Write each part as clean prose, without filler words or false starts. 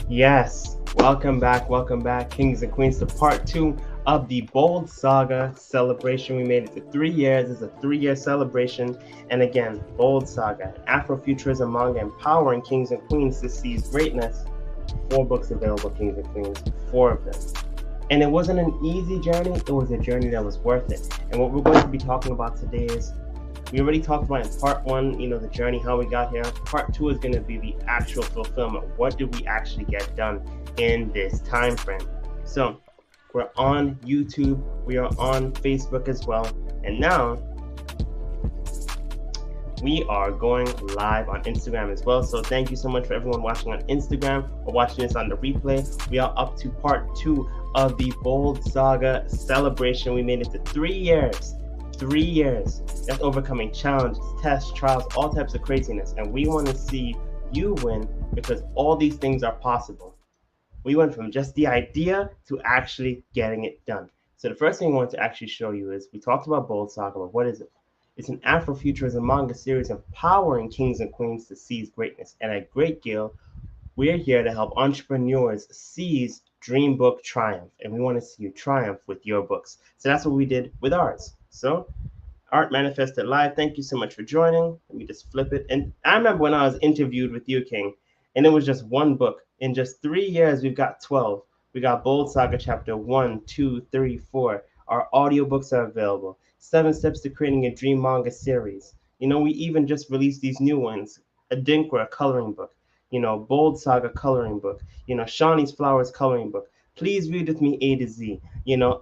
Yes, welcome back, kings and queens, to part two of the Bold Saga celebration. We made it to 3 years. It's a 3 year celebration. And again, Bold Saga, Afrofuturism manga empowering kings and queens to seize greatness. 4 books available, kings and queens, 4 of them. And it wasn't an easy journey, it was a journey that was worth it. And what we're going to be talking about today is we already talked about in part one, the journey, how we got here. Part two is going to be the actual fulfillment. What did we actually get done in this time frame? So we're on YouTube, we are on Facebook as well, and now we are going live on Instagram as well. So thank you so much for everyone watching on Instagram or watching this on the replay. We are up to part two of the Bold Saga celebration. We made it to 3 years. 3 years. That's overcoming challenges, tests, trials, all types of craziness. And we want to see you win because all these things are possible. We went from just the idea to actually getting it done. So the first thing I want to actually show you is we talked about Bold Saga, but what is it? It's an Afrofuturism manga series empowering kings and queens to seize greatness. And at Great Gale, we're here to help entrepreneurs seize dream book triumph. And we want to see you triumph with your books. So that's what we did with ours. So Art Manifested Live, thank you so much for joining. Let me just flip it. And I remember when I was interviewed with you, King, and it was just one book. In just 3 years, we've got 12. We got Bold Saga chapter 1, 2, 3, 4. Our audiobooks are available. 7 Steps to Creating a Dream Manga Series. We even just released these new ones. A Dinkra coloring book. Bold Saga coloring book. Shawnee's Flowers coloring book. Please read with me A to Z.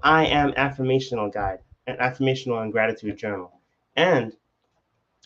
I Am Affirmational Guide, an affirmational and gratitude journal. And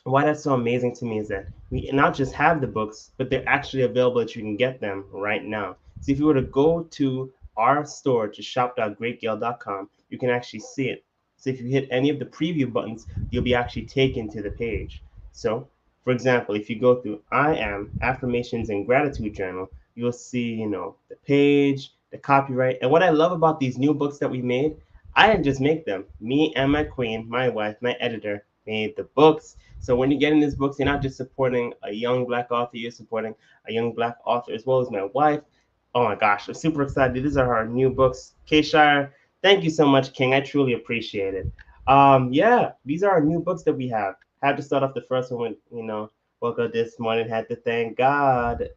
why that's so amazing to me is that we not just have the books, but they're actually available that you can get them right now. So if you were to go to our store to shop.greatgale.com, you can actually see it. So if you hit any of the preview buttons, you'll be actually taken to the page. So, for example, if you go through I Am Affirmations and Gratitude Journal, you'll see, the page, the copyright. And what I love about these new books that we made, I didn't just make them. Me and my queen, my wife, my editor, made the books. So when you're getting these books, you're not just supporting a young Black author, you're supporting a young Black author as well as my wife. Oh my gosh, I'm super excited. These are our new books. K Shire, thank you so much, King. I truly appreciate it. Yeah, these are our new books that we have. Had to start off the first one with, woke up this morning, had to thank God.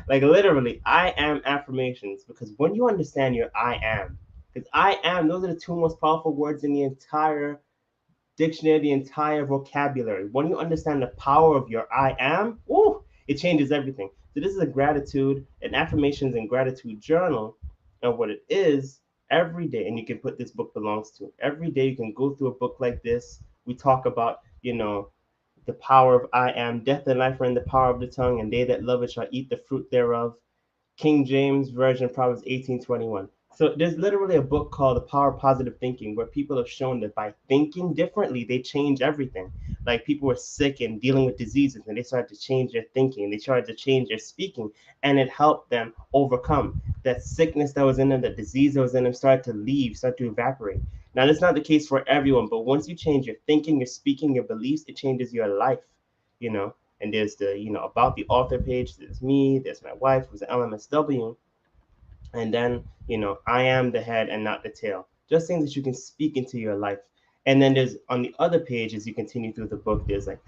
Like literally, I am affirmations. Because when you understand your I am, because I am, those are the 2 most powerful words in the entire dictionary, the entire vocabulary. When you understand the power of your I am, ooh, it changes everything. So this is a gratitude, an affirmations and gratitude journal, and what it is every day, and you can put this book belongs to. Every day you can go through a book like this. We talk about, the power of I am, death and life are in the power of the tongue, and they that love it shall eat the fruit thereof. King James Version, Proverbs 18:21. So there's literally a book called The Power of Positive Thinking where people have shown that by thinking differently, they change everything. Like people were sick and dealing with diseases and they started to change their thinking, they started to change their speaking, and it helped them overcome that sickness that was in them, that disease that was in them started to leave, start to evaporate. Now, that's not the case for everyone, but once you change your thinking, your speaking, your beliefs, it changes your life, you know and there's the about the author page. There's me, there's my wife who's an LMSW, and then I am the head and not the tail, just things that you can speak into your life. And then there's on the other page, as you continue through the book, there's like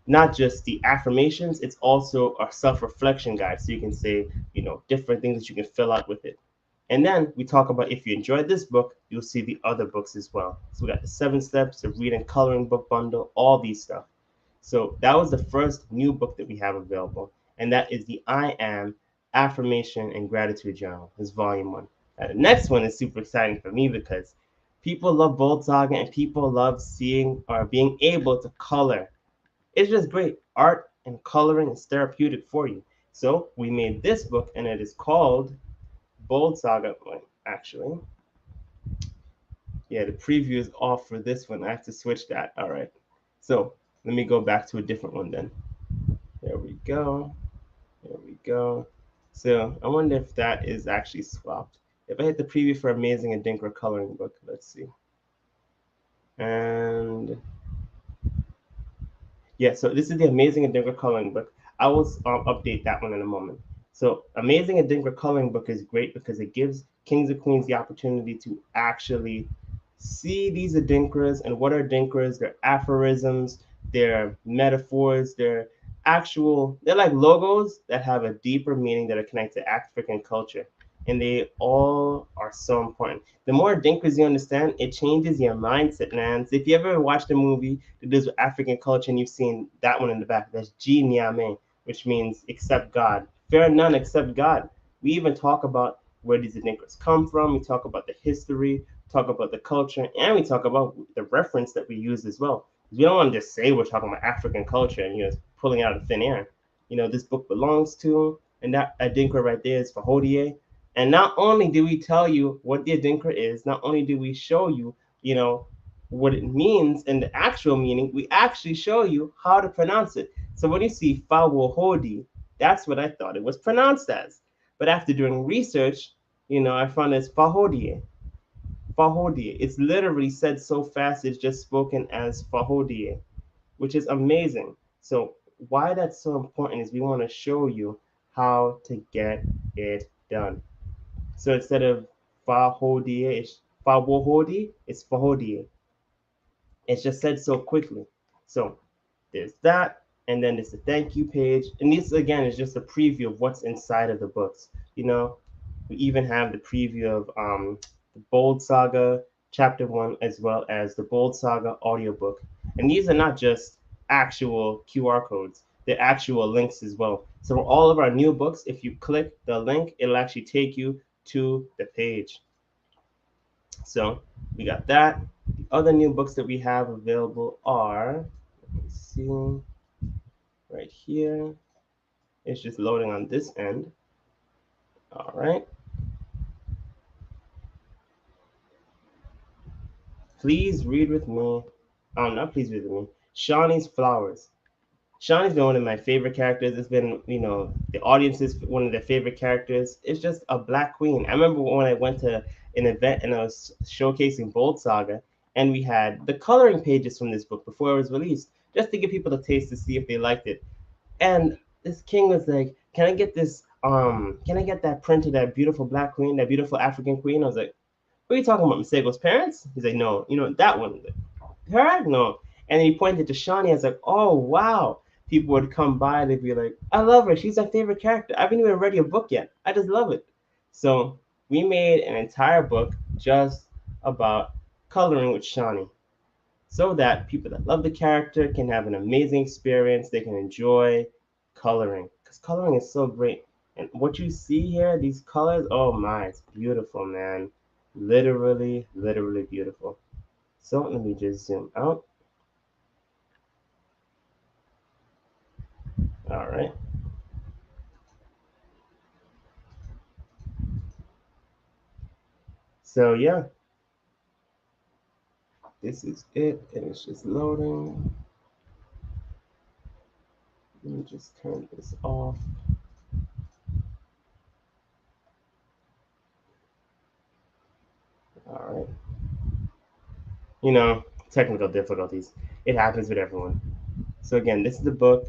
not just the affirmations, it's also a self-reflection guide, so you can say different things that you can fill out with it. And then we talk about, if you enjoyed this book, you'll see the other books as well. So we got the 7 steps, the reading coloring book bundle, all these stuff. So that was the first new book that we have available, and that is the I Am Affirmation and Gratitude Journal. This volume 1. Now, the next one is super exciting for me because people love Bold Saga and people love seeing or being able to color. It's just great. Art and coloring is therapeutic for you. So we made this book, and it is called Bold Saga. Actually, yeah, the preview is off for this one. I have to switch that. All right. So let me go back to a different one then. There we go. There we go. So I wonder if that is actually swapped. If I hit the preview for Amazing and Dinkra coloring book, let's see. And yeah, so this is the Amazing and Dinkra coloring book. I will update that one in a moment. So, Amazing Adinkra Coloring Book is great because it gives kings and queens the opportunity to actually see these adinkras and what are adinkras, their aphorisms, their metaphors, their they're like logos that have a deeper meaning that are connected to African culture. And they all are so important. The more adinkras you understand, it changes your mindset, man. So if you ever watched a movie that deals with African culture and you've seen that one in the back, that's G Nyame, which means accept God. Fear none except God. We even talk about where these adinkras come from. We talk about the history, talk about the culture, and we talk about the reference that we use as well. We don't want to just say we're talking about African culture and pulling it out of thin air. This book belongs to, and that adinkra right there is for Hodie. And not only do we tell you what the adinkra is, not only do we show you, you know, what it means and the actual meaning, we actually show you how to pronounce it. So when you see Fawohodi, that's what I thought it was pronounced as. But after doing research, I found it's Fahodie. Fahodie. It's literally said so fast, it's just spoken as Fahodie, which is amazing. So why that's so important is we want to show you how to get it done. So instead of Fahodie, it's Fawohodi, it's Fahodie. It's just said so quickly. So there's that, and then there's the thank you page. And this again is just a preview of what's inside of the books. We even have the preview of the Bold Saga Chapter 1 as well as the Bold Saga audiobook. And these are not just actual QR codes, they're actual links as well. So for all of our new books, if you click the link, it'll actually take you to the page. So we got that. The other new books that we have available are, let me see, right here. It's just loading on this end. All right. Please read with me. Not please read with me. Shawnee's Flowers. Shawnee's been one of my favorite characters. It's been, the audience is one of their favorite characters. It's just a black queen. I remember when I went to an event and I was showcasing Bold Saga, and we had the coloring pages from this book before it was released, just to give people a taste to see if they liked it. And this king was like, "Can I get this? Can I get that print of that beautiful black queen, that beautiful African queen?" I was like, "What are you talking about, Masego's parents?" He's like, "No, that one." Her? No. And he pointed to Shawnee. I was like, "Oh wow." People would come by, they'd be like, "I love her. She's my favorite character. I haven't even read your book yet. I just love it." So we made an entire book just about coloring with Shawnee, so that people that love the character can have an amazing experience. They can enjoy coloring because coloring is so great. And what you see here, these colors, oh my, it's beautiful, man. Literally, literally beautiful. So let me just zoom out. All right. So yeah, this is it, and it's just loading. Let me just turn this off. All right. Technical difficulties. It happens with everyone. So again, this is the book,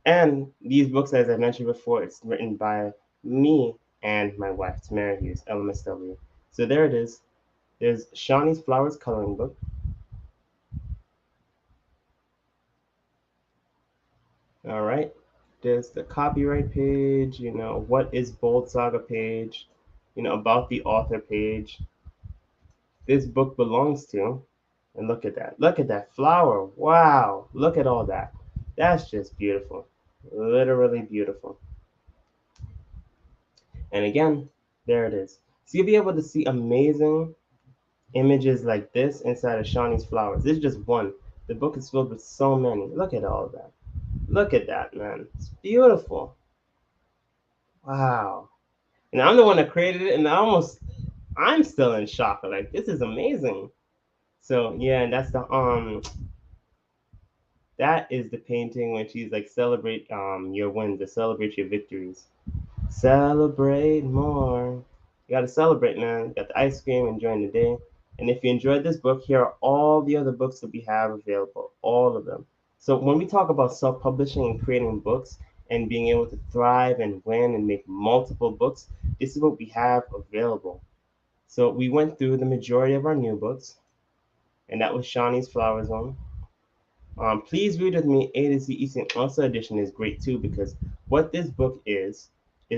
and these books, as I mentioned before, it's written by me and my wife, Tamara Hughes, LMSW. So there it is. There's Shawnee's Flowers coloring book. All right. There's the copyright page, what is Bold Saga page, about the author page. This book belongs to, and look at that. Look at that flower. Wow. Look at all that. That's just beautiful. Literally beautiful. And again, there it is. So you'll be able to see amazing images like this inside of Shawnee's Flowers. This is just one. The book is filled with so many. Look at all of that. Look at that, man. It's beautiful. Wow. And I'm the one that created it, and I'm still in shock. Like, this is amazing. So yeah, and that is the painting when she's like, celebrate your wins, to celebrate your victories. Celebrate more. You gotta celebrate, man. You got the ice cream, enjoying the day. And if you enjoyed this book, here are all the other books that we have available, all of them. So when we talk about self-publishing and creating books, and being able to thrive and win and make multiple books, this is what we have available. So we went through the majority of our new books, and that was Shawnee's Flower Zone. Please read with me. A to Z Eastern Also edition is great too, because what this book is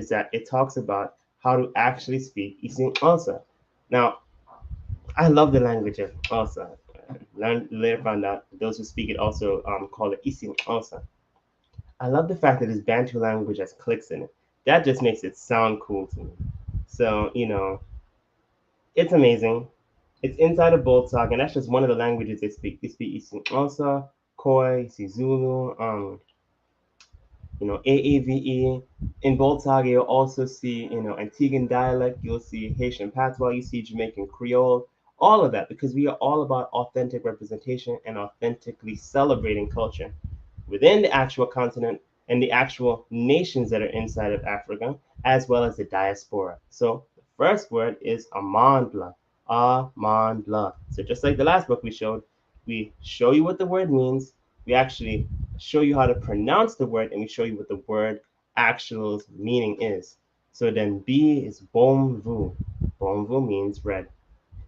that it talks about how to actually speak Eastern Also. Now, I love the language of Also. Learn later found out those who speak it also call it Eastern Also. I love the fact that this Bantu language has clicks in it. That just makes it sound cool to me. So, it's amazing. It's inside of BOLDSAGA, and that's just one of the languages they speak. They speak Eastern Xhosa, Khoi, Zulu, AAVE. In BOLDSAGA, you'll also see, Antiguan dialect. You'll see Haitian patois. You see Jamaican Creole. All of that, because we are all about authentic representation and authentically celebrating culture within the actual continent and the actual nations that are inside of Africa, as well as the diaspora. So the first word is amandla. Amandla. So just like the last book we show you what the word means. We actually show you how to pronounce the word, and we show you what the word actual meaning is. So then B is bomvu. Bomvu means red.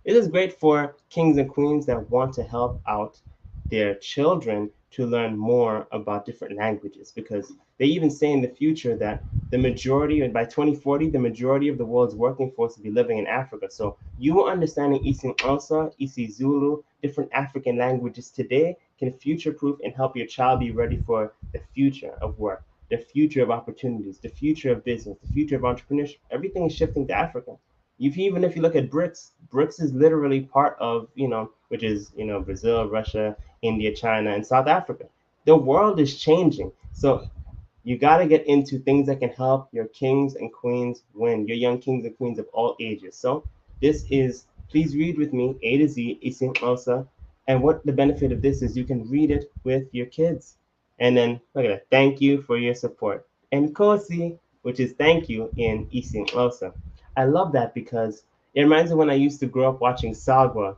It is great for kings and queens that want to help out their children to learn more about different languages, because they even say in the future that the majority, and by 2040, the majority of the world's working force will be living in Africa. So you understanding Eastern Xhosa, Isi Zulu, different African languages today can future proof and help your child be ready for the future of work, the future of opportunities, the future of business, the future of entrepreneurship. Everything is shifting to Africa. Even if you look at BRICS is literally part of, which is, Brazil, Russia, India, China, and South Africa. The world is changing. So you got to get into things that can help your kings and queens win, your young kings and queens of all ages. So please read with me, A to Z, Isim Elsa. And what the benefit of this is, you can read it with your kids. And then, look at that, thank you for your support. And Kosi, which is thank you in Isim Elsa. I love that because it reminds me when I used to grow up watching Sagwa.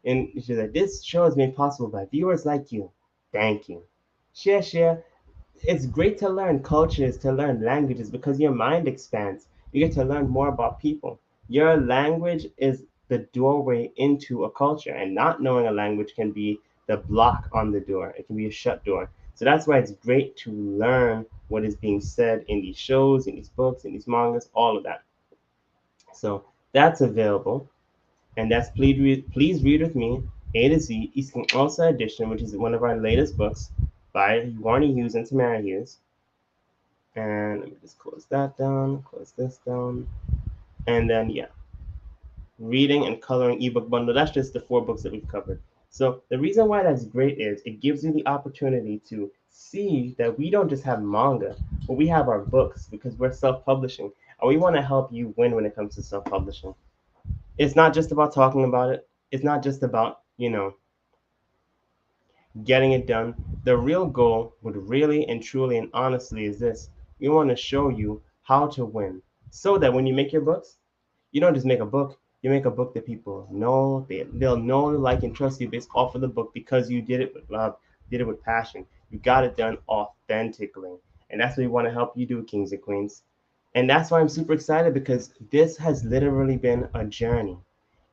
And she's like, this show is made possible by viewers like you. Thank you. Share. It's great to learn cultures, to learn languages, because your mind expands. You get to learn more about people. Your language is the doorway into a culture, and not knowing a language can be the block on the door. It can be a shut door. So that's why it's great to learn what is being said in these shows, in these books, in these mangas, all of that. So that's available, and that's please read with me, A to Z Eastern Also edition, which is one of our latest books by Warnie Hughes and Tamara Hughes. And let me just close that down, close this down, and then reading and coloring ebook bundle. That's just the 4 books that we've covered. So the reason why that's great is it gives you the opportunity to see that we don't just have manga, but we have our books, because we're self-publishing, and we want to help you win when it comes to self-publishing. It's not just about talking about it. It's not just about, getting it done. The real goal would really and truly and honestly is this. We want to show you how to win, so that when you make your books, you don't just make a book. You make a book that people know. They'll know, like, and trust you based off of the book, because you did it with love, did it with passion. You got it done authentically. And that's what we want to help you do, kings and queens. And that's why I'm super excited, because this has literally been a journey.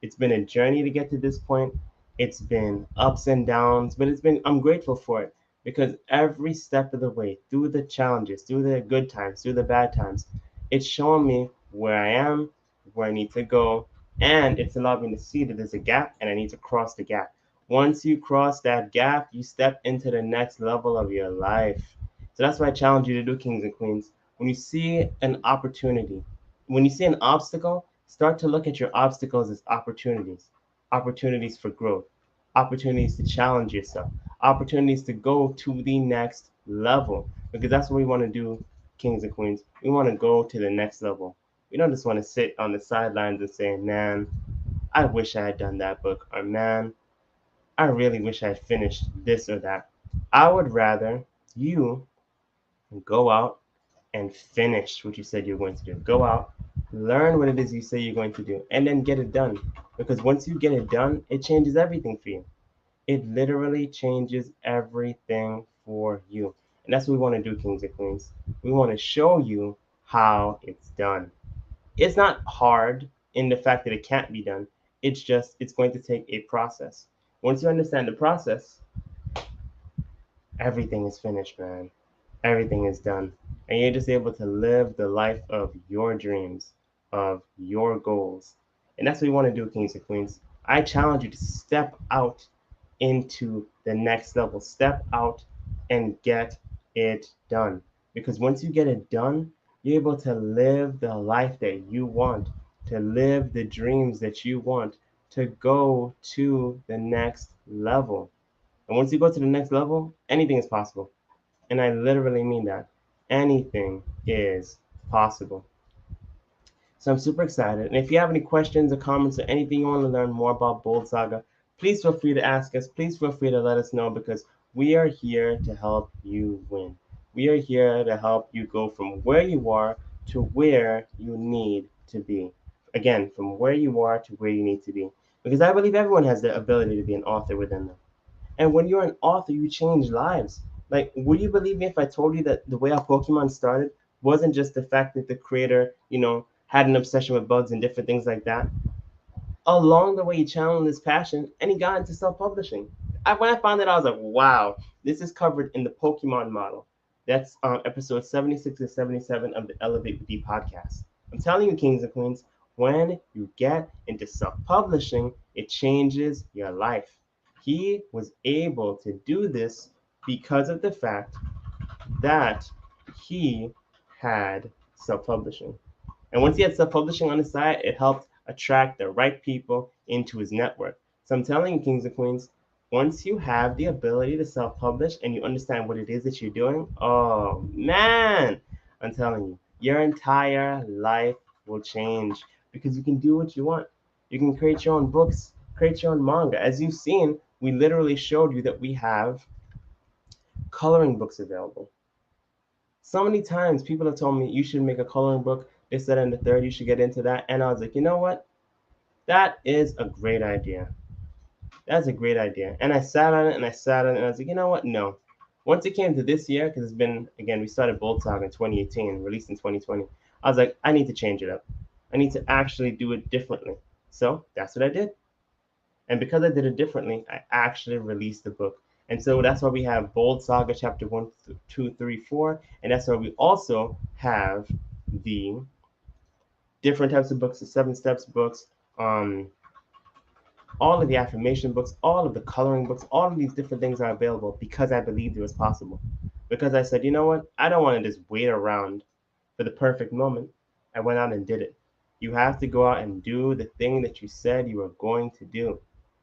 It's been a journey to get to this point. It's been ups and downs, but I'm grateful for it, because every step of the way, through the challenges, through the good times, through the bad times, it's shown me where I am, where I need to go, and it's allowed me to see that there's a gap and I need to cross the gap. Once you cross that gap, you step into the next level of your life. So that's why I challenge you to do, kings and queens. When you see an opportunity, when you see an obstacle, start to look at your obstacles as opportunities, opportunities for growth, opportunities to challenge yourself, opportunities to go to the next level, because that's what we want to do, kings and queens. We want to go to the next level. We don't just want to sit on the sidelines and say, man, I wish I had done that book, or man, I really wish I had finished this or that. I would rather you go out and finish what you said you're going to do. Go out, learn what it is you say you're going to do, and then get it done. Because once you get it done, it changes everything for you. It literally changes everything for you. And that's what we want to do, kings and queens. We want to show you how it's done. It's not hard in the fact that it can't be done. It's just, it's going to take a process. Once you understand the process, everything is finished, man. Everything is done. And you're just able to live the life of your dreams, of your goals. And that's what we want to do, kings and queens. I challenge you to step out into the next level. Step out and get it done. Because once you get it done, you're able to live the life that you want, to live the dreams that you want, to go to the next level. And once you go to the next level, anything is possible. And I literally mean that. Anything is possible. So I'm super excited. And if you have any questions or comments or anything you want to learn more about Bold Saga, please feel free to ask us. Please feel free to let us know because we are here to help you win. We are here to help you go from where you are to where you need to be. Again, from where you are to where you need to be. Because I believe everyone has the ability to be an author within them. And when you're an author, you change lives. Like, would you believe me if I told you that the way our Pokemon started wasn't just the fact that the creator, had an obsession with bugs and different things like that? Along the way, he channeled his passion and he got into self-publishing. When I found that, I was like, wow, this is covered in the Pokemon model. That's episode 76 and 77 of the Elevate with D podcast. I'm telling you, kings and queens, when you get into self-publishing, it changes your life. He was able to do this because of the fact that he had self-publishing. And once he had self-publishing on his side, it helped attract the right people into his network. So I'm telling you, kings and queens, once you have the ability to self-publish and you understand what it is that you're doing, oh man, I'm telling you, your entire life will change because you can do what you want. You can create your own books, create your own manga. As you've seen, we literally showed you that we have coloring books available. So many times people have told me you should make a coloring book. They said in the third you should get into that. And I was like, you know what? That is a great idea. That's a great idea. And I sat on it and I sat on it and I was like, you know what? No. Once it came to this year, because it's been, again, we started BOLDSAGA in 2018, released in 2020. I was like, I need to change it up. I need to actually do it differently. So that's what I did. And because I did it differently, I actually released the book. And so that's why we have Bold Saga chapter 1, 2, 3, 4. And that's why we also have the different types of books, the 7 steps books, all of the affirmation books, all of the coloring books, all of these different things are available because I believed it was possible. Because I said, you know what? I don't want to just wait around for the perfect moment. I went out and did it. You have to go out and do the thing that you said you were going to do.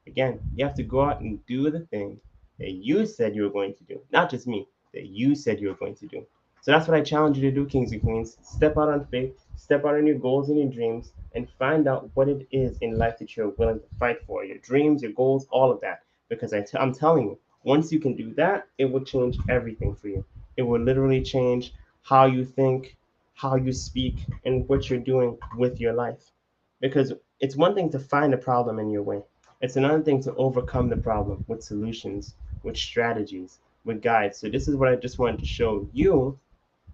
Again, you have to go out and do the thing that you said you were going to do, not just me, that you said you were going to do. So that's what I challenge you to do, kings and queens. Step out on faith, step out on your goals and your dreams, and find out what it is in life that you're willing to fight for your dreams, your goals, all of that. Because I'm telling you, once you can do that, it will change everything for you. It will literally change how you think, how you speak, and what you're doing with your life. Because it's one thing to find a problem in your way, it's another thing to overcome the problem with solutions, with strategies, with guides. So this is what I just wanted to show you.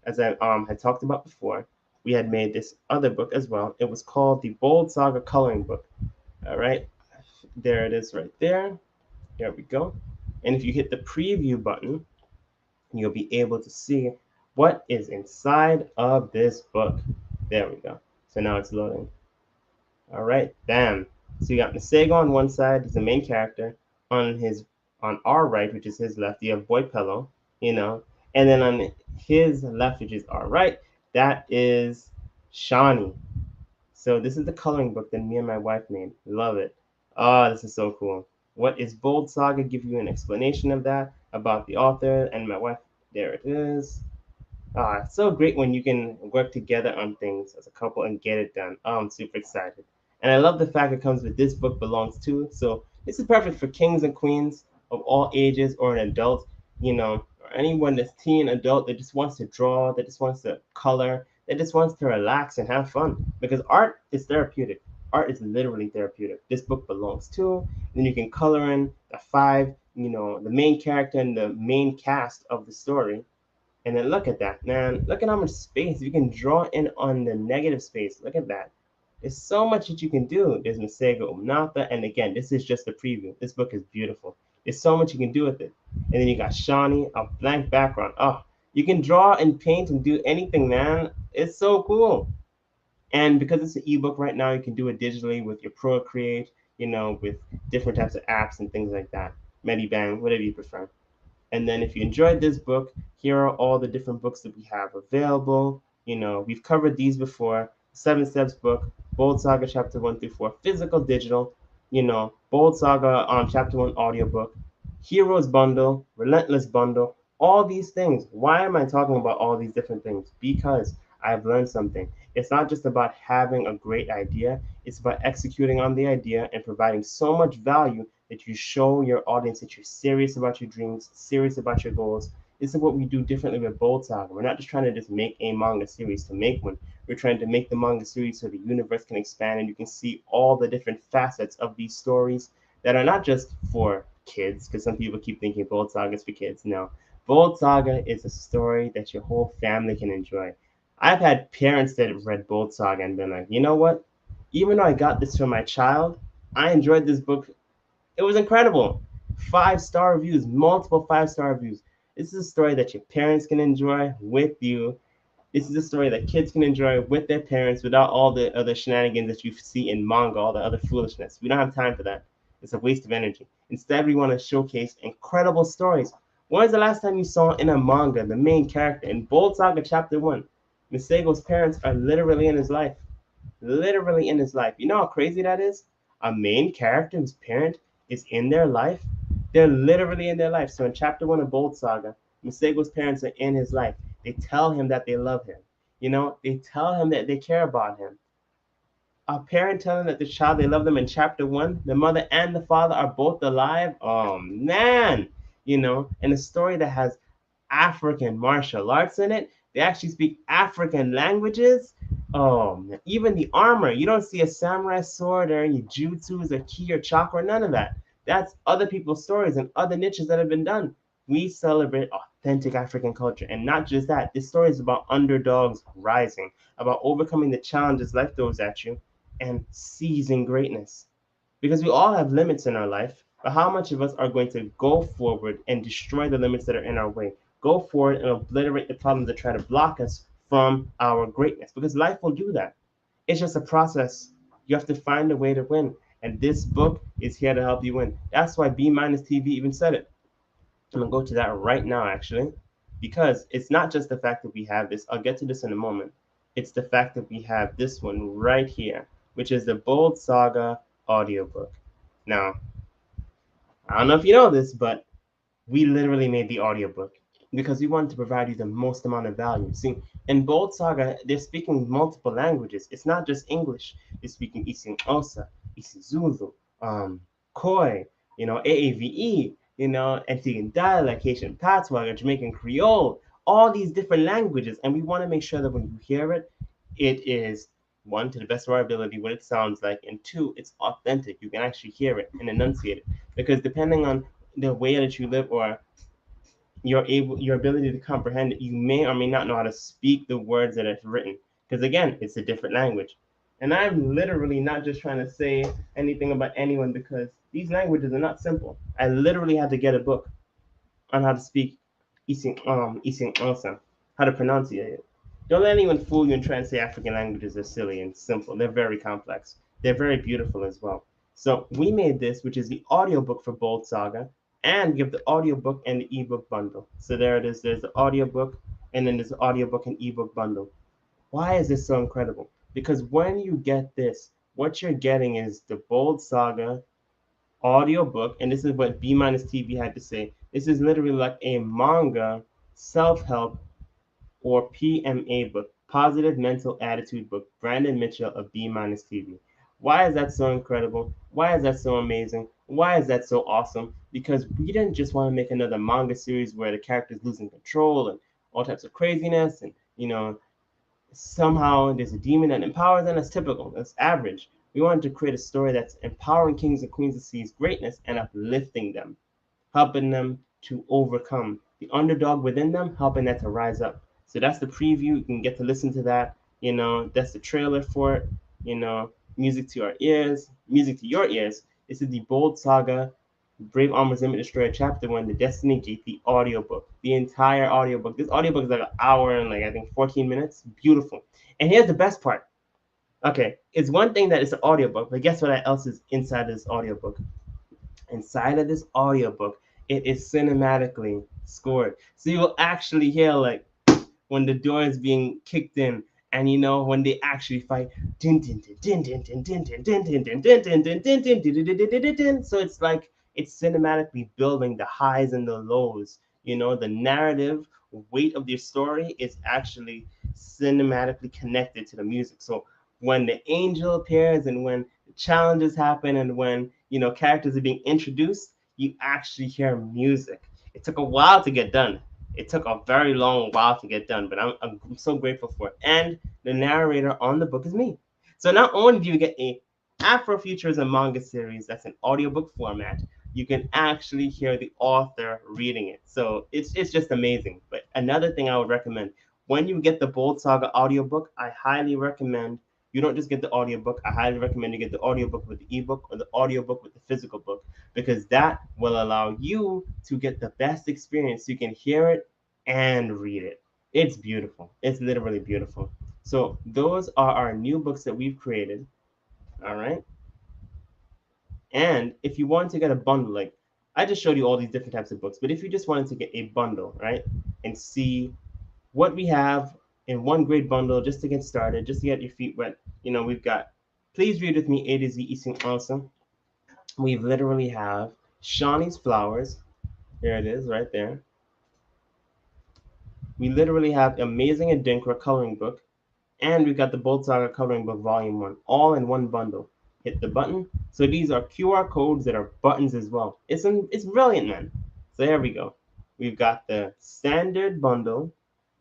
As I had talked about before, we had made this other book as well. It was called the Bold Saga Coloring Book. All right, there it is right there. There we go. And if you hit the preview button, you'll be able to see what is inside of this book. There we go. So now it's loading. All right, bam. So you got Masego on one side, he's the main character. On our right, which is his left, you have Boy Pello, and then on his left, which is our right, that is Shawnee. So this is the coloring book that me and my wife made. Love it. Oh, this is so cool. What is Bold Saga? Give you an explanation of that, about the author and my wife. There it is. It's so great when you can work together on things as a couple and get it done. I'm super excited. And I love the fact it comes with this book belongs to. So this is perfect for kings and queens of all ages or an adult, or anyone that's teen, adult that just wants to draw, that just wants to color, that just wants to relax and have fun. Because art is therapeutic. Art is literally therapeutic. This book belongs to. Then you can color in the five, the main character and the main cast of the story, And then look at that, man. Look at how much space you can draw in on the negative space. Look at that. There's so much that you can do. There's Masega Umnatha, and again, this is just a preview. This book is beautiful. There's so much you can do with it. And then you got Shawnee, a blank background. Oh, you can draw and paint and do anything, man. It's so cool. And because it's an ebook right now, you can do it digitally with your Procreate, with different types of apps and things like that. Medibang, whatever you prefer. And then if you enjoyed this book, here are all the different books that we have available. We've covered these before. Seven Steps book, Bold Saga chapter 1 through 4, physical, digital, Bold Saga chapter 1 audiobook, Heroes bundle, Relentless bundle, all these things. Why am I talking about all these different things? Because I've learned something. It's not just about having a great idea, it's about executing on the idea and providing so much value that you show your audience that you're serious about your dreams, serious about your goals. This is what we do differently with Bold Saga. We're not just trying to just make a manga series to make one. We're trying to make the manga series so the universe can expand and you can see all the different facets of these stories that are not just for kids, because some people keep thinking Bold Saga is for kids. No, Bold Saga is a story that your whole family can enjoy. I've had parents that have read Bold Saga and been like, you know what? Even though I got this from my child, I enjoyed this book. It was incredible. 5-star reviews, multiple 5-star reviews. This is a story that your parents can enjoy with you. This is a story that kids can enjoy with their parents without all the other shenanigans that you see in manga, all the other foolishness. We don't have time for that. It's a waste of energy. Instead, we want to showcase incredible stories. When was the last time you saw in a manga the main character in Bold Saga Chapter 1? Misego's parents are literally in his life. Literally in his life. You know how crazy that is? A main character whose parent is in their life. They're literally in their life. So in chapter 1 of Bold Saga, Misego's parents are in his life. They tell him that they love him. They tell him that they care about him. A parent telling that the child they love them in chapter 1, the mother and the father are both alive. Oh man. And a story that has African martial arts in it. They actually speak African languages. Even the armor. You don't see a samurai sword or any jutsus or ki or chakra, none of that. That's other people's stories and other niches that have been done. We celebrate authentic African culture. And not just that, this story is about underdogs rising, about overcoming the challenges life throws at you and seizing greatness. Because we all have limits in our life, but how much of us are going to go forward and destroy the limits that are in our way? Go forward and obliterate the problems that try to block us from our greatness. Because life will do that. It's just a process. You have to find a way to win. And this book is here to help you win. That's why B Minus TV even said it. I'm going to go to that right now, actually. Because it's not just the fact that we have this. I'll get to this in a moment. It's the fact that we have this one right here, which is the Bold Saga audiobook. Now, I don't know if you know this, but we literally made the audiobook because we wanted to provide you the most amount of value. See, in Bold Saga, they're speaking multiple languages. It's not just English. They're speaking Isin Osa, Isizulu, Khoi, AAVE, Antiguan dialect, Haitian Patois, Jamaican Creole, all these different languages. And we want to make sure that when you hear it, it is one, to the best of our ability, what it sounds like, and two, it's authentic. You can actually hear it and enunciate it. Because depending on the way that you live or your ability to comprehend it, you may or may not know how to speak the words that it's written. Because again, it's a different language. And I'm literally not just trying to say anything about anyone because these languages are not simple. I literally had to get a book on how to speak Isin Osa, how to pronunciate it. Don't let anyone fool you and try and say African languages are silly and simple. They're very complex. They're very beautiful as well. So we made this, which is the audiobook for Bold Saga, and give the audiobook and the ebook bundle. So there it is. There's the audiobook, and then there's the audiobook and ebook bundle. Why is this so incredible? Because when you get this, what you're getting is the Bold Saga audiobook, and this is what B Minus TV had to say. This is literally like a manga self-help or PMA book, Positive Mental Attitude book, Brandon Mitchell of B Minus TV. Why is that so incredible? Why is that so amazing? Why is that so awesome? Because we didn't just want to make another manga series where the characters losing control and all types of craziness and somehow there's a demon that empowers them. That's typical. That's average. We wanted to create a story that's empowering kings and queens to seize greatness and uplifting them, helping them to overcome the underdog within them, helping that to rise up. So that's the preview. You can get to listen to that. That's the trailer for it. Music to our ears, music to your ears. This is the Bold Saga Brave Armor's Image Destroyer Chapter 1, The Destiny Gate, the audiobook. The entire audiobook. This audiobook is like an hour and like I think 14 minutes. Beautiful. And here's the best part. Okay, it's one thing that it's an audiobook, but guess what else is inside this audiobook? Inside of this audiobook, it is cinematically scored. So you will actually hear like when the door is being kicked in, and when they actually fight. So it's like it's cinematically building the highs and the lows. The narrative weight of your story is actually cinematically connected to the music. So when the angel appears and when the challenges happen and when characters are being introduced, you actually hear music. It took a while to get done. It took a very long while to get done, but I'm so grateful for it. And the narrator on the book is me. So not only do you get a Afrofuturism manga series that's an audiobook format, you can actually hear the author reading it. So it's just amazing. But another thing I would recommend, when you get the Bold Saga audiobook, I highly recommend you don't just get the audiobook. I highly recommend you get the audiobook with the ebook or the audiobook with the physical book, because that will allow you to get the best experience. You can hear it and read it. It's beautiful. It's literally beautiful. So those are our new books that we've created. All right. And if you want to get a bundle, like I just showed you all these different types of books, but if you just wanted to get a bundle, right, and see what we have in one great bundle just to get started, just to get your feet wet, we've got Please Read With Me A to Z Easing Awesome. We literally have Shawnee's Flowers. There it is right there. We literally have Amazing Adinkra coloring book, and we've got the Bold Saga coloring book volume 1, all in one bundle. Hit the button. So these are QR codes that are buttons as well. It's brilliant, man. So here we go. We've got the standard bundle,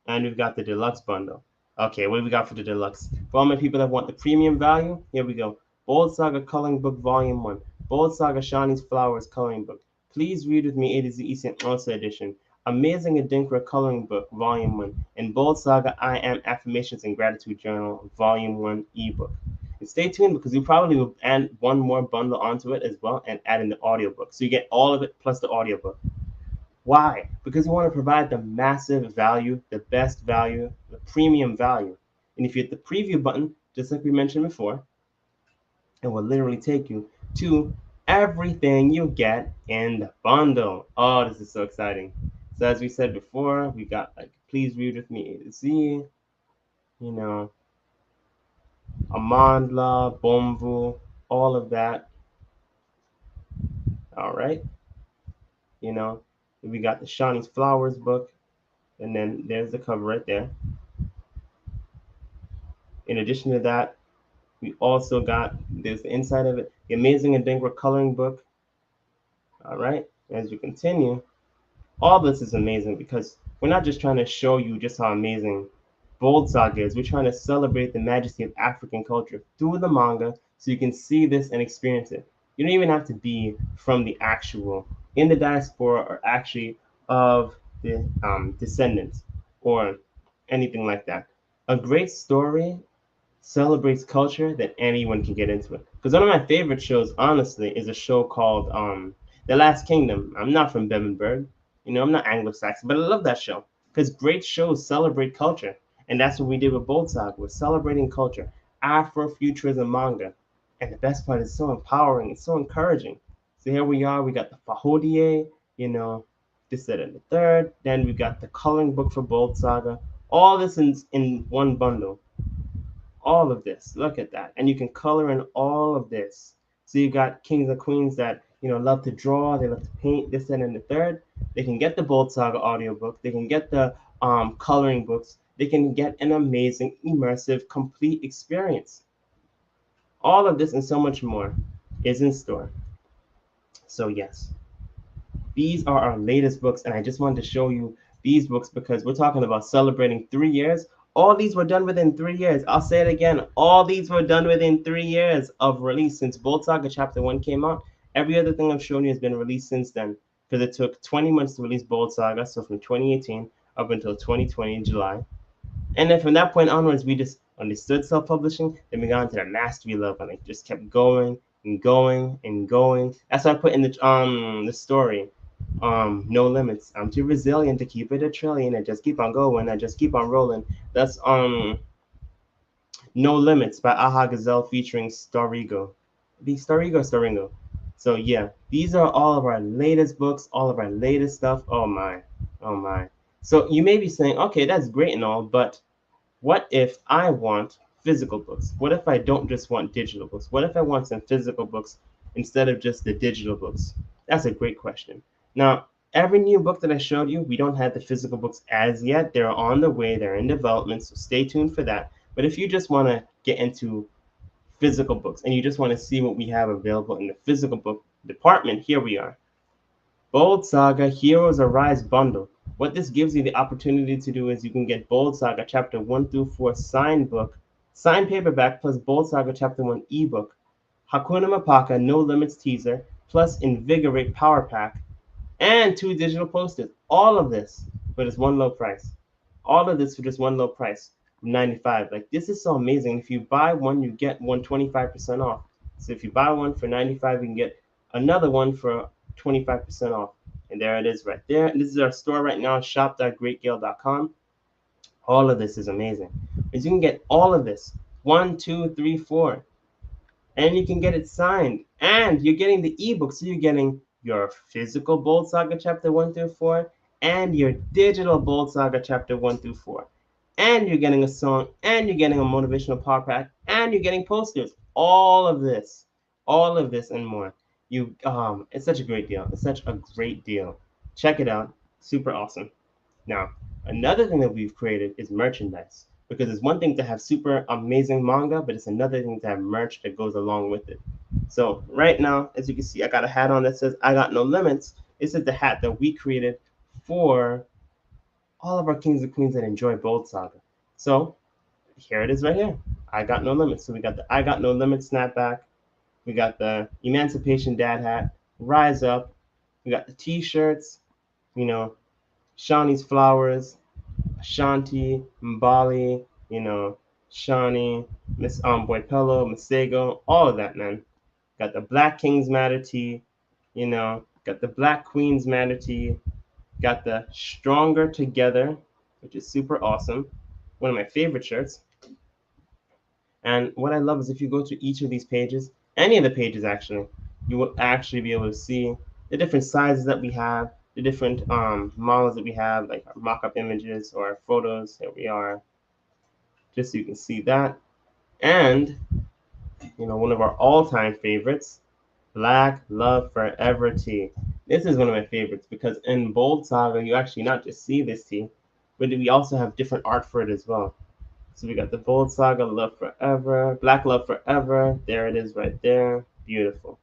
and we've got the deluxe bundle. Okay, what do we got for the deluxe? For all my people that want the premium value, here we go. Bold Saga Coloring Book Volume 1. Bold Saga Shawnee's Flowers Coloring Book. Please Read With Me A to Z Eastern Also Edition. Amazing Adinkra Coloring Book Volume 1. And Bold Saga I Am Affirmations and Gratitude Journal Volume 1 ebook. And stay tuned, because we probably will add one more bundle onto it as well and add in the audiobook. So you get all of it plus the audiobook. Why? Because we want to provide the massive value, the best value, the premium value. And if you hit the preview button, just like we mentioned before, it will literally take you to everything you get in the bundle. Oh, this is so exciting. So as we said before, we got like Please Read With Me A to Z, Amandla, Bomvu, all of that. All right. We got the Shawnee's Flowers book, and then there's the cover right there. In addition to that, we also got, there's the inside of it, the Amazing Adinkra coloring book. All right. As you continue, all this is amazing because we're not just trying to show you just how amazing Bold Saga is. We're trying to celebrate the majesty of African culture through the manga, so you can see this and experience it. You don't even have to be from the actual, in the diaspora, or actually of the descendants or anything like that. A great story celebrates culture that anyone can get into it. Because one of my favorite shows, honestly, is a show called The Last Kingdom. I'm not from Bevenberg. I'm not Anglo-Saxon, but I love that show. Because great shows celebrate culture. And that's what we did with Bold Saga. We're celebrating culture. Afrofuturism manga. And the best part is so empowering. It's so encouraging. So here we are. We got the Fahodie, this, that, and the third. Then we got the coloring book for Bold Saga. All this in one bundle. All of this, look at that. And you can color in all of this. So you got kings and queens that love to draw, they love to paint, this, and the third. They can get the Bold Saga audiobook, they can get the coloring books, they can get an amazing, immersive, complete experience. All of this and so much more is in store. So yes, these are our latest books, and I just wanted to show you these books because we're talking about celebrating 3 years. All these were done within 3 years. I'll say it again. All these were done within 3 years of release since Bold Saga Chapter 1 came out. Every other thing I've shown you has been released since then. because it took 20 months to release Bold Saga, so from 2018 up until 2020 in July. And then from that point onwards, we just understood self-publishing. Then we got into the mastery level, and it just kept going and going and going. That's why I put in the story. No limits. I'm too resilient to keep it a trillion. I just keep on going. I just keep on rolling. That's No Limits by Aha Gazelle featuring Starigo. The Staringo. So yeah, these are all of our latest books, all of our latest stuff. Oh my, oh my. So you may be saying, okay, that's great and all, but what if I want physical books? What if I don't just want digital books? What if I want some physical books instead of just the digital books? That's a great question. Now, every new book that I showed you, we don't have the physical books as yet. They're on the way, they're in development, so stay tuned for that. But if you just want to get into physical books and you just want to see what we have available in the physical book department, here we are. Bold Saga Heroes Arise bundle. What this gives you the opportunity to do is you can get Bold Saga Chapter 1 through 4 signed book, signed paperback, plus Bold Saga Chapter 1 ebook, Hakuna Mapaka No Limits teaser, plus Invigorate Power Pack, and 2 digital posters. All of this for just one low price. All of this for just one low price, $95. Like, this is so amazing. If you buy one, you get one 25% off. So if you buy one for $95, you can get another one for 25% off. And there it is right there. And this is our store right now, shop.greatgale.com. All of this is amazing. Because you can get all of this. 1, 2, 3, 4. And you can get it signed. And you're getting the ebook. So you're getting your physical Bold Saga Chapter 1 through 4 and your digital Bold Saga Chapter 1 through 4. And you're getting a song, and you're getting a motivational power pack, and you're getting posters. All of this and more. It's such a great deal. It's such a great deal. Check it out. Super awesome. Now, another thing that we've created is merchandise. Because it's one thing to have super amazing manga, but it's another thing to have merch that goes along with it. So right now, as you can see, I got a hat on that says I Got No Limits. This is the hat that we created for all of our kings and queens that enjoy Bold Saga. So here it is right here. I Got No Limits. So we got the I Got No Limits snapback. We got the Emancipation Dad hat, Rise Up. We got the t-shirts, Shawnee's Flowers, Ashanti, Mbali, Shawnee, Miss Boypello, Masego, all of that, man. Got the Black Kings Matter tee, got the Black Queens Matter tee, got the Stronger Together, which is super awesome. One of my favorite shirts. And what I love is if you go to each of these pages, any of the pages actually, you will actually be able to see the different sizes that we have, the different models that we have, like our mock-up images or our photos. Here we are, just so you can see that. And, one of our all-time favorites, Black Love Forever tee. This is one of my favorites because in Bold Saga, you actually not just see this tee, but we also have different art for it as well. So we got the Bold Saga Love Forever, Black Love Forever. There it is right there. Beautiful.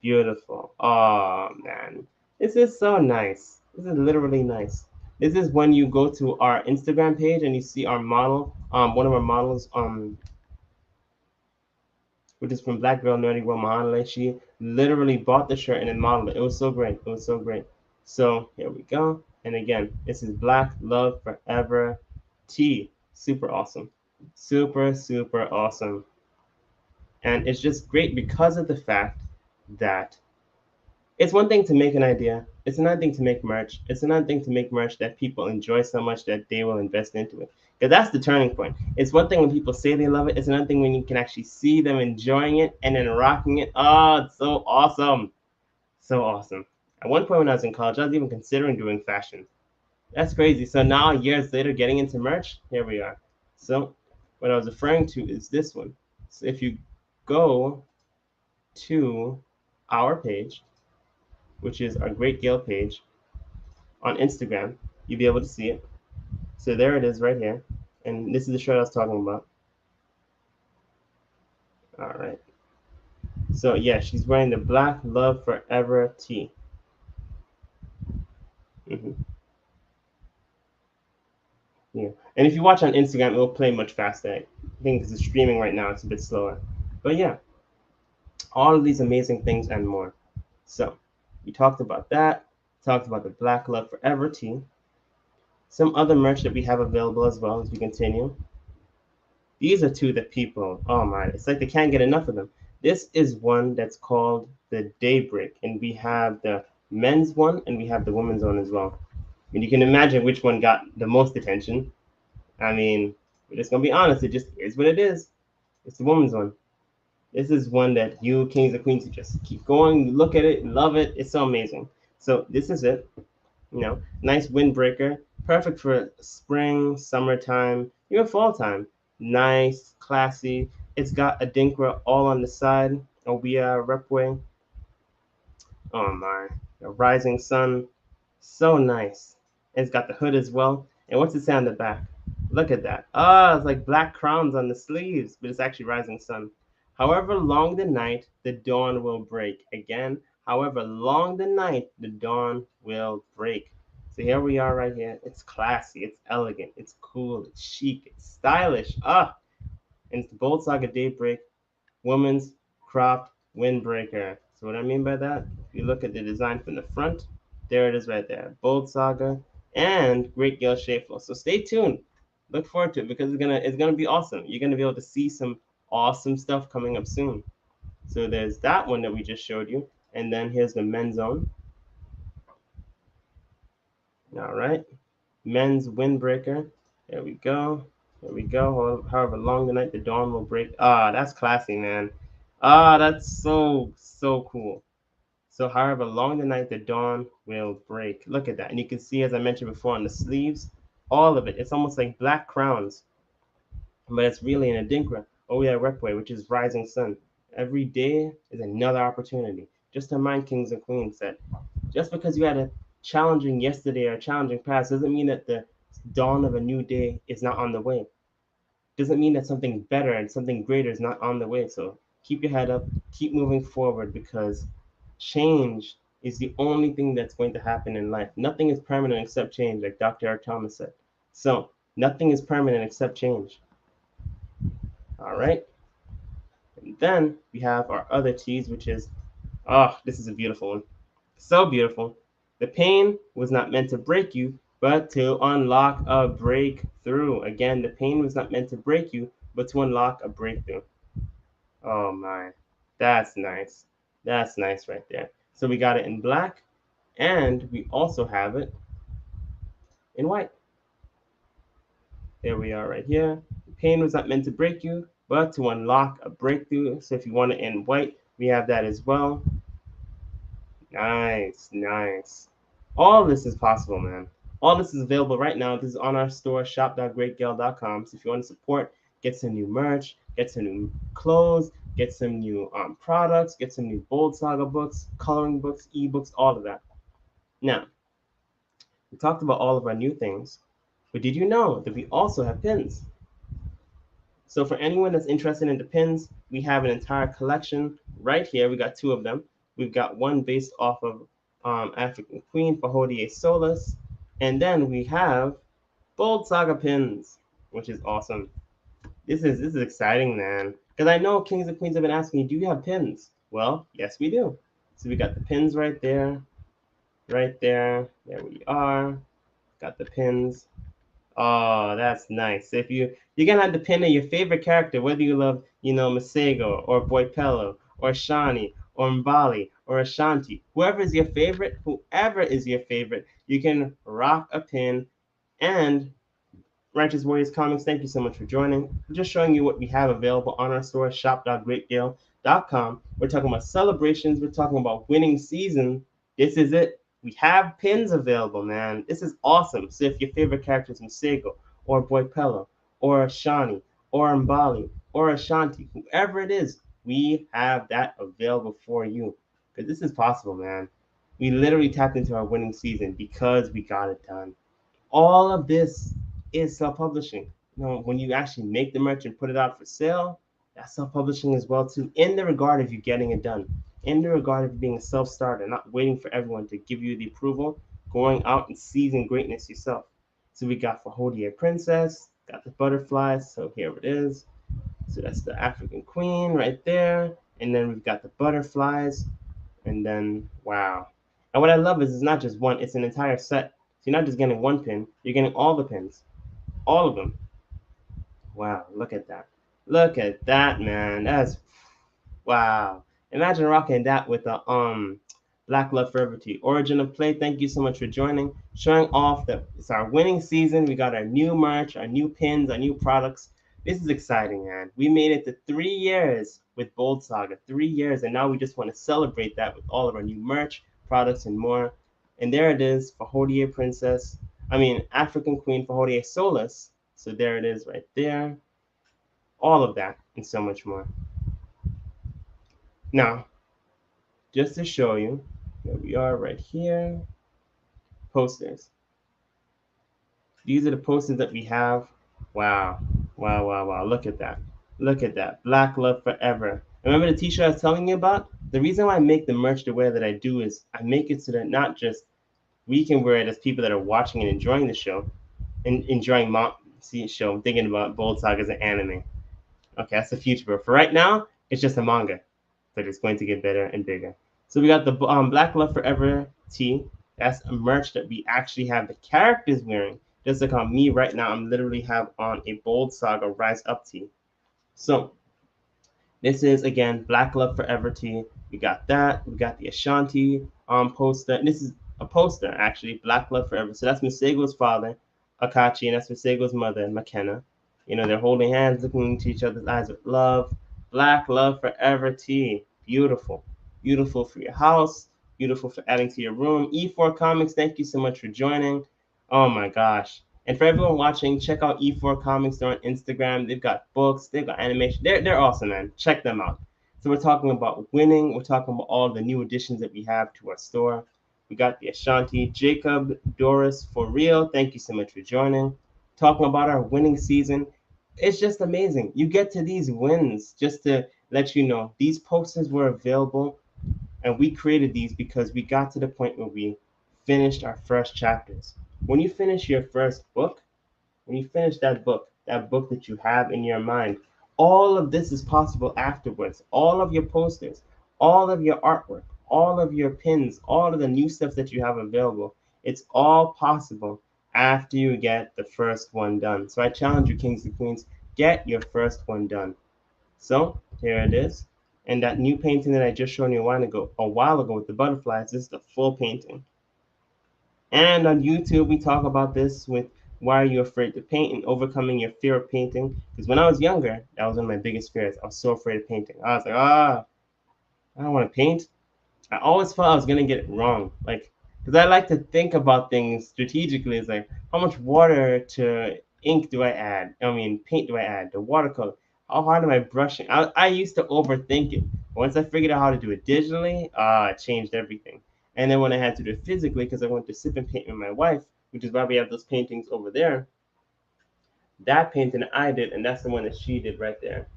Beautiful. Oh, man. This is so nice. This is literally nice. This is when you go to our Instagram page and you see our model, one of our models, which is from Black Girl Nerdy World Mahana. She literally bought the shirt and then modeled it. It was so great. It was so great. So here we go. And again, this is Black Love Forever tee. Super awesome. Super, super awesome. And it's just great because of the fact that it's one thing to make an idea. It's another thing to make merch. It's another thing to make merch that people enjoy so much that they will invest into it. Because that's the turning point. It's one thing when people say they love it. It's another thing when you can actually see them enjoying it and then rocking it. Oh, it's so awesome. So awesome. At one point when I was in college, I was even considering doing fashion. That's crazy. So now, years later, getting into merch, here we are. So what I was referring to is this one. So if you go to our page, which is our Great Gale page on Instagram, you'll be able to see it. So there it is right here. And this is the shirt I was talking about. All right. So yeah, she's wearing the Black Love Forever tee. Yeah. And if you watch on Instagram, it will play much faster. I think because it's streaming right now, it's a bit slower. But yeah, all of these amazing things and more. So we talked about that. Talked about the Black Love Forever tee. Some other merch that we have available as well as we continue. These are two that people, oh my, it's like they can't get enough of them. This is one that's called the Daybreak, and we have the men's one and we have the women's one as well. And you can imagine which one got the most attention. I mean, we're just gonna be honest, it just is what it is. It's the women's one. This is one that you kings and queens just keep going, look at it, love it. It's so amazing. So this is it. Nice windbreaker, perfect for spring, summertime, even fall time. Nice, classy. It's got a dinkra all on the side. Obia repway. Oh my, a rising sun, so nice. It's got the hood as well. And what's it say on the back? Look at that. Ah, it's like black crowns on the sleeves, but it's actually rising sun. However long the night, the dawn will break. Again, however long the night, the dawn will break. So here we are right here. It's classy, it's elegant, it's cool, it's chic, it's stylish. Ah, and it's the Bold Saga Daybreak woman's cropped windbreaker. So what I mean by that, if you look at the design from the front, there it is right there. Bold Saga and Great Gale Shape Flow. So stay tuned. Look forward to it because it's gonna be awesome. You're gonna be able to see some awesome stuff coming up soon. So there's that one that we just showed you, and then here's the men's zone. All right, men's windbreaker. There we go. There we go. However long the night, the dawn will break. Ah, that's classy, man. Ah, that's so cool. So however long the night, the dawn will break. Look at that. And you can see, as I mentioned before, on the sleeves, all of it. It's almost like black crowns, but it's really an adinkra. Oh yeah, repway, which is rising sun. Every day is another opportunity. Just to remind kings and queens that just because you had a challenging yesterday or a challenging past doesn't mean that the dawn of a new day is not on the way. Doesn't mean that something better and something greater is not on the way. So keep your head up, keep moving forward because change is the only thing that's going to happen in life. Nothing is permanent except change, like Dr. Eric Thomas said. So nothing is permanent except change. All right. And then we have our other teas, which is, oh, this is a beautiful one. So beautiful. The pain was not meant to break you, but to unlock a breakthrough. Again, the pain was not meant to break you, but to unlock a breakthrough. Oh my, that's nice. That's nice right there. So we got it in black, and we also have it in white. There we are right here. Pain was not meant to break you, but to unlock a breakthrough. So if you want it in white, we have that as well. Nice, nice. All this is possible, man. All this is available right now. This is on our store, shop.greatgale.com. So if you want to support, get some new merch, get some new clothes, get some new products, get some new Bold Saga books, coloring books, ebooks, all of that. Now, we talked about all of our new things, but did you know that we also have pins? So for anyone that's interested in the pins, we have an entire collection right here. We got two of them. We've got one based off of African Queen for Hodie Solus, and then we have Bold Saga pins, which is awesome. This is exciting, man. Because I know kings and queens have been asking me, do you have pins? Well, yes, we do. So we got the pins right there, right there. There we are. Got the pins. Oh, that's nice. So if you're gonna have the pin of your favorite character, whether you love, Masego or Boypello or Shani or Mbali or Ashanti, whoever is your favorite, you can rock a pin. And Righteous Warriors Comics, thank you so much for joining. I'm just showing you what we have available on our store, shop.greatgale.com. We're talking about celebrations. We're talking about winning season. This is it. We have pins available, man. This is awesome. So if your favorite character is Masego or Boypello or Shani or Mbali or Ashanti, whoever it is, we have that available for you. Because this is possible, man. We literally tapped into our winning season because we got it done. All of this is self-publishing. When you actually make the merch and put it out for sale, that's self-publishing as well too. In the regard of you getting it done, in the regard of being a self-starter, not waiting for everyone to give you the approval, going out and seizing greatness yourself. So we got for Hodie Princess, got the butterflies. So here it is. So that's the African Queen right there, and then we've got the butterflies, and then wow, And what I love is it's not just one; it's an entire set. So you're not just getting one pin; you're getting all the pins, all of them. Wow, look at that! Look at that, man. That's wow. Imagine rocking that with a Black Love Forever Tea. Origin of Play, thank you so much for joining. Showing off that it's our winning season. We got our new merch, our new pins, our new products. This is exciting, man. We made it to 3 years with Bold Saga. 3 years, and now we just want to celebrate that with all of our new merch, products, and more. And there it is for Hodie Princess. I mean, African Queen for Hodie Solus. So there it is right there. All of that and so much more. Now, just to show you, here we are right here. Posters. These are the posters that we have. Wow. Wow, wow, wow. Look at that. Look at that. Black Love Forever. Remember the t-shirt I was telling you about? The reason why I make the merch the way that I do is I make it so that not just we can wear it as people that are watching and enjoying the show and enjoying see show. I'm thinking about Bold Saga as an anime. Okay, that's the future. But for right now, it's just a manga, but it's going to get better and bigger. So we got the Black Love Forever tee. That's a merch that we actually have the characters wearing. Just like on me right now, I'm literally have on a Bold Saga Rise Up tee. So this is again Black Love Forever tee. We got that. We got the Ashanti poster. And this is a poster actually, Black Love Forever. So that's Masego's father, Akachi, and that's Masego's mother, McKenna. You know, they're holding hands, looking into each other's eyes with love. Black Love Forever tee. Beautiful. Beautiful for your house. Beautiful for adding to your room. E4 Comics, thank you so much for joining. Oh my gosh. And for everyone watching, check out E4 Comics. They're on Instagram. They've got books. They've got animation. They're awesome, man. Check them out. So we're talking about winning. We're talking about all the new additions that we have to our store. We got the Ashanti, Jacob, Doris, for real. Thank you so much for joining. Talking about our winning season. It's just amazing. You get to these wins just to let you know these posters were available, and we created these because we got to the point where we finished our first chapters. When you finish your first book, when you finish that book that you have in your mind, all of this is possible afterwards. All of your posters, all of your artwork, all of your pins, all of the new stuff that you have available, it's all possible after you get the first one done. So I challenge you, kings and queens, get your first one done. So here it is. And that new painting that I just showed you a while ago with the butterflies, this is the full painting. And on YouTube, we talk about this with why are you afraid to paint and overcoming your fear of painting. Because when I was younger, that was one of my biggest fears. I was so afraid of painting. I was like, I don't want to paint. I always felt I was gonna get it wrong. Like, because I like to think about things strategically. It's like, how much water to ink do I add? I mean, paint do I add? The watercolor. How hard am I brushing? I used to overthink it. Once I figured out how to do it digitally, it changed everything. And then when I had to do it physically, because I went to sip and paint with my wife, which is why we have those paintings over there. That painting I did, and that's the one that she did right there.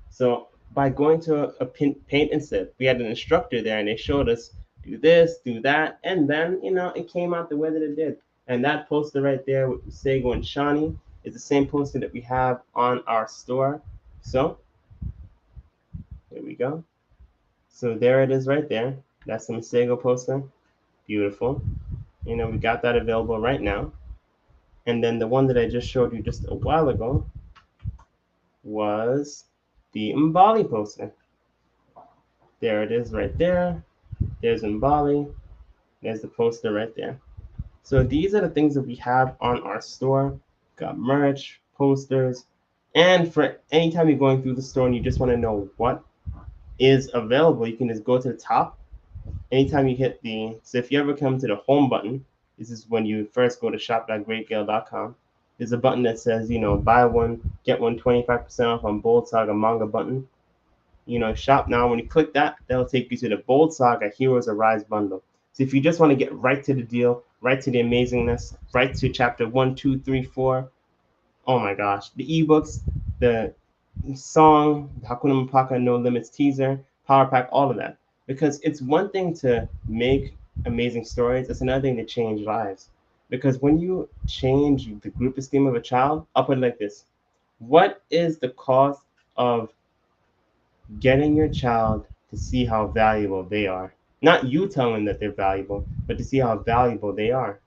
So by going to a paint and sip, we had an instructor there, and they showed us do this, do that, and then it came out the way that it did. And that poster right there with Sego and Shawnee is the same poster that we have on our store. So here we go. So there it is right there. That's the Masego poster. Beautiful. We got that available right now. And then the one that I just showed you just a while ago was the Mbali poster. There it is right there. There's Mbali. There's the poster right there. So these are the things that we have on our store. Got merch, posters, and for anytime you're going through the store and you just want to know what is available, you can just go to the top. Anytime you hit so if you ever come to the home button, this is when you first go to shop.greatgale.com. There's a button that says, buy one, get one 25% off on Bold Saga Manga button. Shop now. When you click that, that'll take you to the Bold Saga Heroes Arise bundle. So if you just want to get right to the deal, right to the amazingness, right to chapter 1, 2, 3, 4, oh my gosh, the ebooks, the song, the Hakuna Mapaka No Limits teaser, power pack, all of that. Because it's one thing to make amazing stories, it's another thing to change lives. Because when you change the group esteem of a child, I'll put it like this. What is the cost of getting your child to see how valuable they are? Not you telling them that they're valuable, but to see how valuable they are.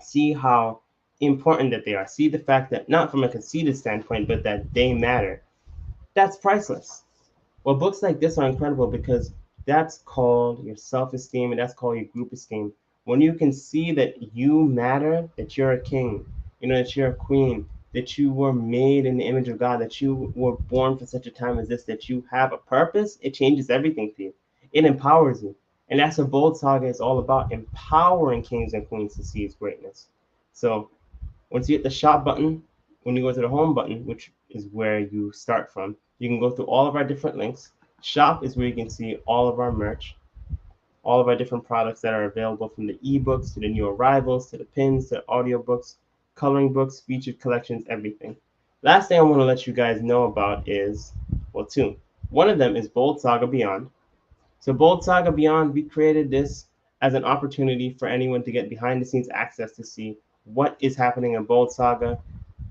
See how important that they are. See the fact that, not from a conceited standpoint, but that they matter. That's priceless. Well, books like this are incredible because that's called your self esteem and that's called your group esteem. When you can see that you matter, that you're a king, that you're a queen, that you were made in the image of God, that you were born for such a time as this, that you have a purpose, it changes everything for you. It empowers you. And that's what Bold Saga is all about, empowering kings and queens to seize greatness. So once you hit the shop button, when you go to the home button, which is where you start from, you can go through all of our different links. Shop is where you can see all of our merch, all of our different products that are available, from the ebooks to the new arrivals to the pins to the audiobooks, coloring books, featured collections, everything. Last thing I want to let you guys know about is, well, two. One of them is Bold Saga Beyond. So Bold Saga Beyond, we created this as an opportunity for anyone to get behind the scenes access to see what is happening in Bold Saga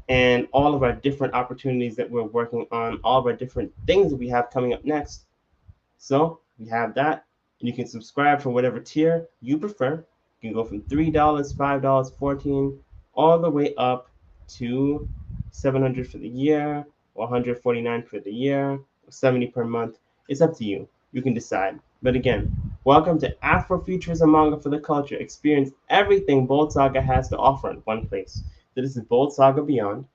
and all of our different opportunities that we're working on, all of our different things that we have coming up next. So we have that. And you can subscribe for whatever tier you prefer. You can go from $3, $5, 14, all the way up to 700 for the year, or 149 for the year, or 70 per month. It's up to you. You can decide. But again, welcome to Afrofuturism Manga for the Culture. Experience everything Bold Saga has to offer in one place. So this is Bold Saga Beyond.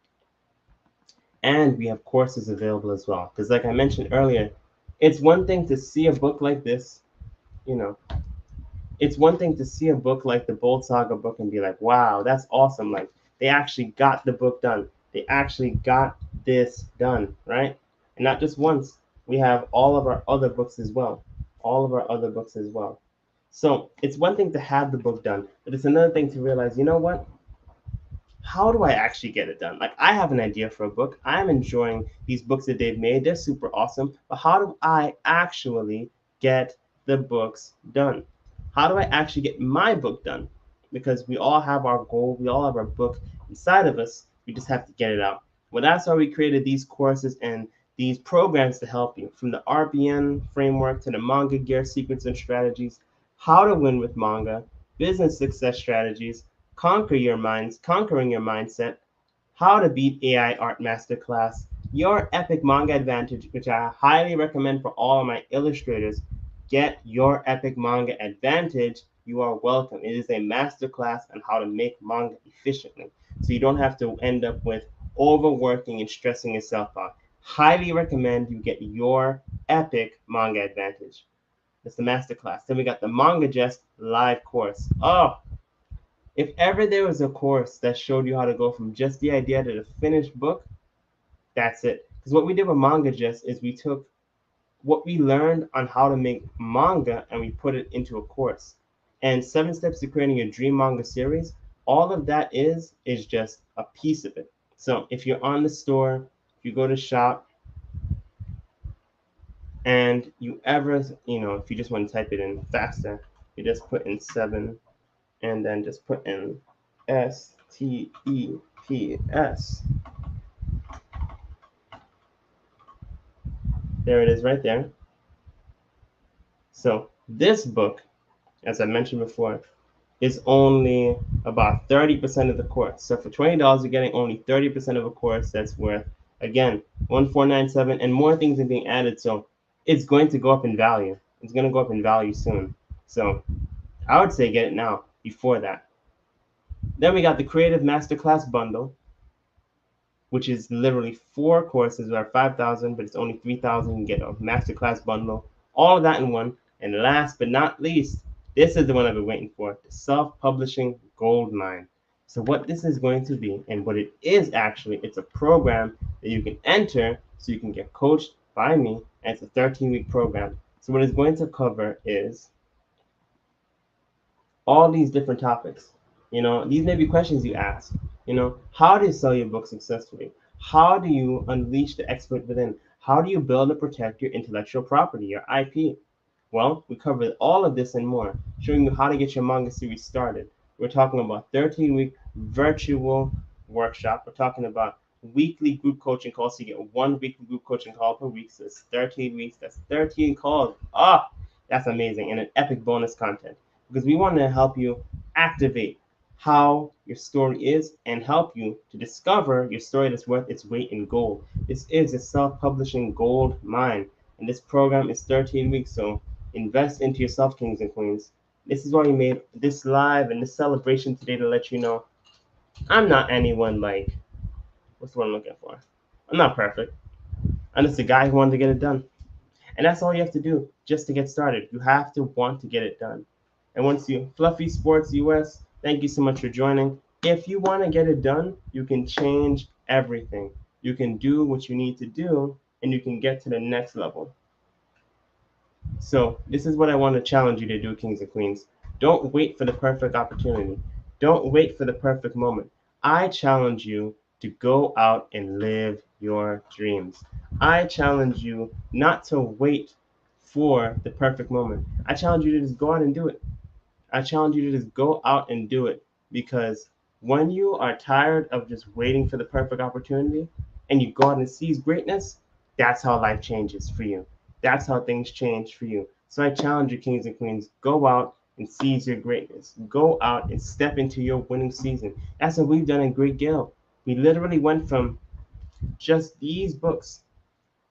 And we have courses available as well. Because like I mentioned earlier, it's one thing to see a book like this, you know, it's one thing to see a book like the Bold Saga book and be like, wow, that's awesome. Like they actually got the book done. They actually got this done, right? And not just once. We have all of our other books as well. All of our other books as well. So it's one thing to have the book done, but it's another thing to realize, you know what? How do I actually get it done? Like I have an idea for a book. I'm enjoying these books that they've made. They're super awesome. But how do I actually get the books done? How do I actually get my book done? Because we all have our goal, we all have our book inside of us. We just have to get it out. Well, that's why we created these courses and these programs to help you, from the RBN framework to the manga gear sequence and strategies, how to win with manga, business success strategies, conquering your mindset, how to beat AI art masterclass, your epic manga advantage, which I highly recommend for all of my illustrators. Get your epic manga advantage. You are welcome. It is a masterclass on how to make manga efficiently, so you don't have to end up with overworking and stressing yourself out. Highly recommend you get your epic manga advantage. That's the masterclass. Then we got the Manga Jest live course. Oh, if ever there was a course that showed you how to go from just the idea to the finished book, that's it. Because what we did with Manga Just is we took what we learned on how to make manga and we put it into a course. And 7 Steps to Creating Your Dream Manga Series, all of that is just a piece of it. So if you're on the store, if you go to shop, and you ever, if you just want to type it in faster, you just put in 7 and then just put in STEPS. There it is right there. So this book, as I mentioned before, is only about 30% of the course. So for $20, you're getting only 30% of a course that's worth, again, 1497, and more things are being added. So it's going to go up in value. It's going to go up in value soon. So I would say get it now before that. Then we got the Creative Masterclass Bundle, which is literally 4 courses that are 5,000, but it's only 3,000. You get a masterclass bundle, all of that in one. And last but not least, this is the one I've been waiting for, the self-publishing gold mine. So what this is going to be, and what it is actually, it's a program that you can enter so you can get coached by me, and it's a 13-week program. So what it's going to cover is all these different topics. These may be questions you ask. How do you sell your book successfully? How do you unleash the expert within? How do you build and protect your intellectual property, your IP? Well, we covered all of this and more, showing you how to get your manga series started. We're talking about 13-week virtual workshop. We're talking about weekly group coaching calls. So you get one weekly group coaching call per week. So it's 13 weeks. That's 13 calls. That's amazing. And an epic bonus content. Because we want to help you activate how your story is and help you to discover your story that's worth its weight in gold. This is a self-publishing gold mine. And this program is 13 weeks, so invest into yourself, kings and queens. This is why we made this live and this celebration today to let you know I'm not anyone like, what's the one I'm looking for? I'm not perfect. I'm just a guy who wanted to get it done. And that's all you have to do just to get started. You have to want to get it done. And once you, Fluffy Sports US, thank you so much for joining. If you want to get it done, you can change everything. You can do what you need to do, and you can get to the next level. So this is what I want to challenge you to do, kings and queens. Don't wait for the perfect opportunity. Don't wait for the perfect moment. I challenge you to go out and live your dreams. I challenge you not to wait for the perfect moment. I challenge you to just go out and do it. I challenge you to just go out and do it, because when you are tired of just waiting for the perfect opportunity and you go out and seize greatness, that's how life changes for you. That's how things change for you. So I challenge you, kings and queens, go out and seize your greatness. Go out and step into your winning season. That's what we've done in Great Gale. We literally went from just these books,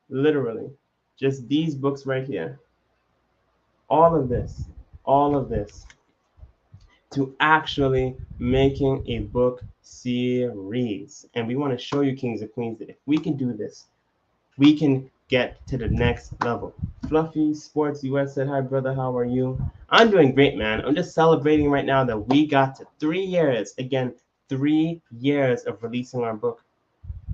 literally, just these books right here, all of this, all of this, to actually making a book series. And we want to show you, kings and queens, that if we can do this, we can get to the next level. Fluffy Sports US said, hi, brother, how are you? I'm doing great, man. I'm just celebrating right now that we got to 3 years. Again, 3 years of releasing our book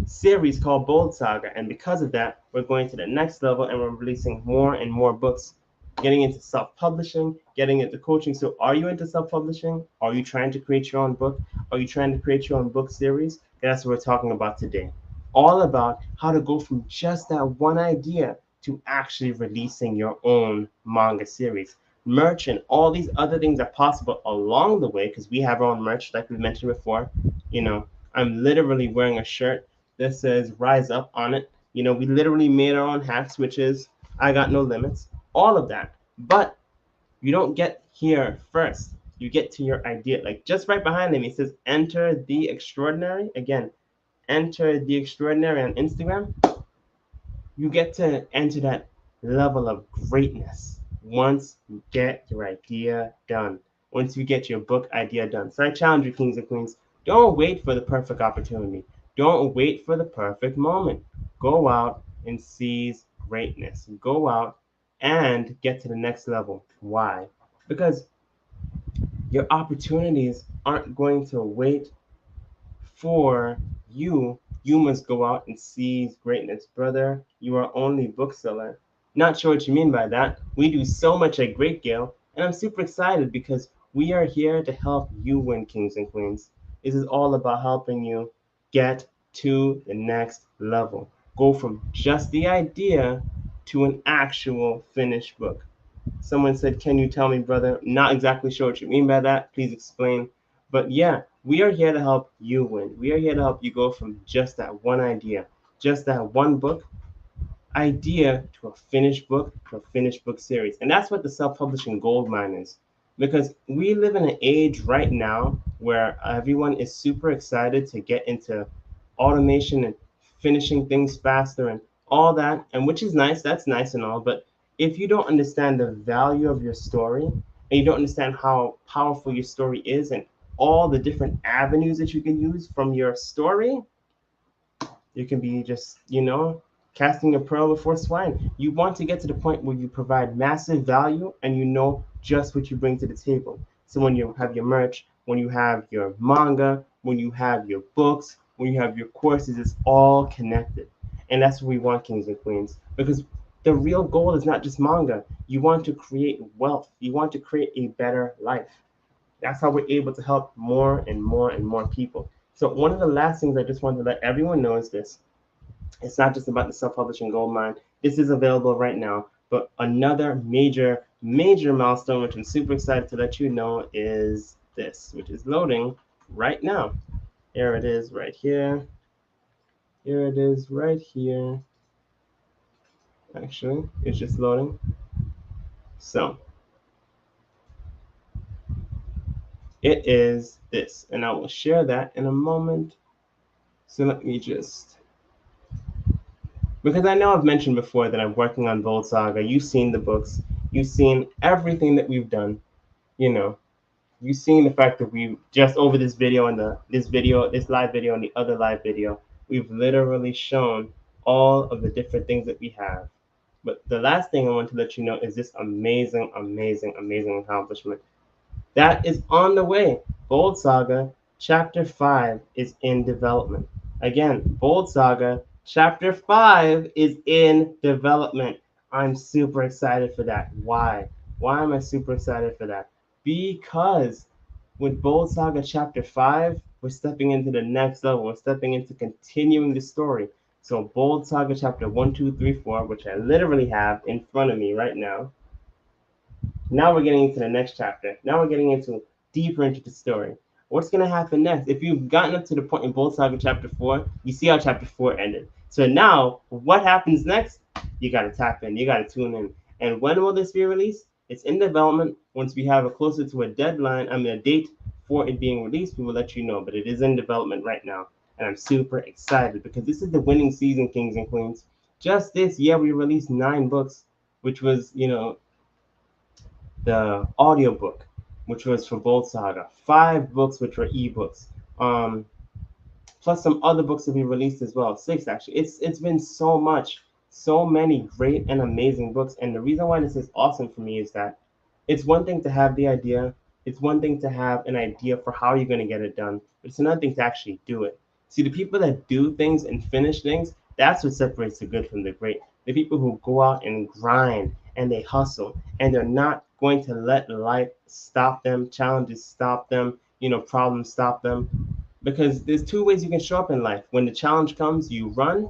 series called Bold Saga. And because of that, we're going to the next level and we're releasing more and more books, getting into self-publishing, getting into coaching. So are you into self-publishing? Are you trying to create your own book? Are you trying to create your own book series? That's what we're talking about today. All about how to go from just that one idea to actually releasing your own manga series. Merch and all these other things are possible along the way, because we have our own merch, like we mentioned before. You know, I'm literally wearing a shirt that says Rise Up on it. You know, we literally made our own hats, which is I Got No Limits, all of that. But you don't get here first. You get to your idea. Like just right behind him, he says, Enter the Extraordinary. Again, Enter the Extraordinary on Instagram. You get to enter that level of greatness once you get your idea done. Once you get your book idea done. So I challenge you, kings and queens, don't wait for the perfect opportunity. Don't wait for the perfect moment. Go out and seize greatness. Go out and get to the next level. Why? Because your opportunities aren't going to wait for you. You must go out and seize greatness. Brother, you are only bookseller. Not sure what you mean by that. We do so much at Great Gale, and I'm super excited because we are here to help you win, kings and queens. This is all about helping you get to the next level. Go from just the idea to an actual finished book. Someone said, can you tell me, brother? Not exactly sure what you mean by that. Please explain. But yeah, we are here to help you win. We are here to help you go from just that one idea, just that one book idea to a finished book, to a finished book series. And that's what the self-publishing gold mine is. Because we live in an age right now where everyone is super excited to get into automation and finishing things faster and all that, and which is nice, that's nice and all, but if you don't understand the value of your story and you don't understand how powerful your story is and all the different avenues that you can use from your story, you can be just, casting a pearl before swine. You want to get to the point where you provide massive value and you know just what you bring to the table. So when you have your merch, when you have your manga, when you have your books, when you have your courses, it's all connected. And that's what we want, kings and queens. Because the real goal is not just manga. You want to create wealth. You want to create a better life. That's how we're able to help more and more and more people. So one of the last things I just want to let everyone know is this. It's not just about the self-publishing gold mine. This is available right now. But another major, major milestone, which I'm super excited to let you know, is this, which is loading right now. Here it is right here. Here it is right here. Actually, it's just loading. So it is this, and I will share that in a moment. So let me just, because I know I've mentioned before that I'm working on Bold Saga. You've seen the books, you've seen everything that we've done. You know, you've seen the fact that we just over this video and this live video and the other live video, we've literally shown all of the different things that we have. But the last thing I want to let you know is this amazing, amazing, amazing accomplishment that is on the way. Bold Saga Chapter 5 is in development. Again, Bold Saga Chapter 5 is in development. I'm super excited for that. Why? Why am I super excited for that? Because with Bold Saga Chapter 5, we're stepping into the next level. We're stepping into continuing the story. So, Bold Saga Chapter 1, 2, 3, 4, which I literally have in front of me right now. Now we're getting into the next chapter. Now we're getting into deeper into the story. What's going to happen next? If you've gotten up to the point in Bold Saga Chapter 4, you see how Chapter 4 ended. So now, what happens next? You got to tap in. You got to tune in. And when will this be released? It's in development. Once we have a closer to a deadline, a date for it being released, we will let you know. But it is in development right now. And I'm super excited because this is the winning season, kings and queens. Just this year, we released 9 books, which was, the audiobook, which was for Bold Saga, 5 books, which were ebooks, plus some other books that we released as well, 6 actually. It's been so much, so many great and amazing books. And the reason why this is awesome for me is that it's one thing to have the idea, it's one thing to have an idea for how you're going to get it done, but it's another thing to actually do it. See, the people that do things and finish things, that's what separates the good from the great. The people who go out and grind and they hustle and they're not going to let life stop them, challenges stop them, problems stop them. Because there's 2 ways you can show up in life. When the challenge comes, you run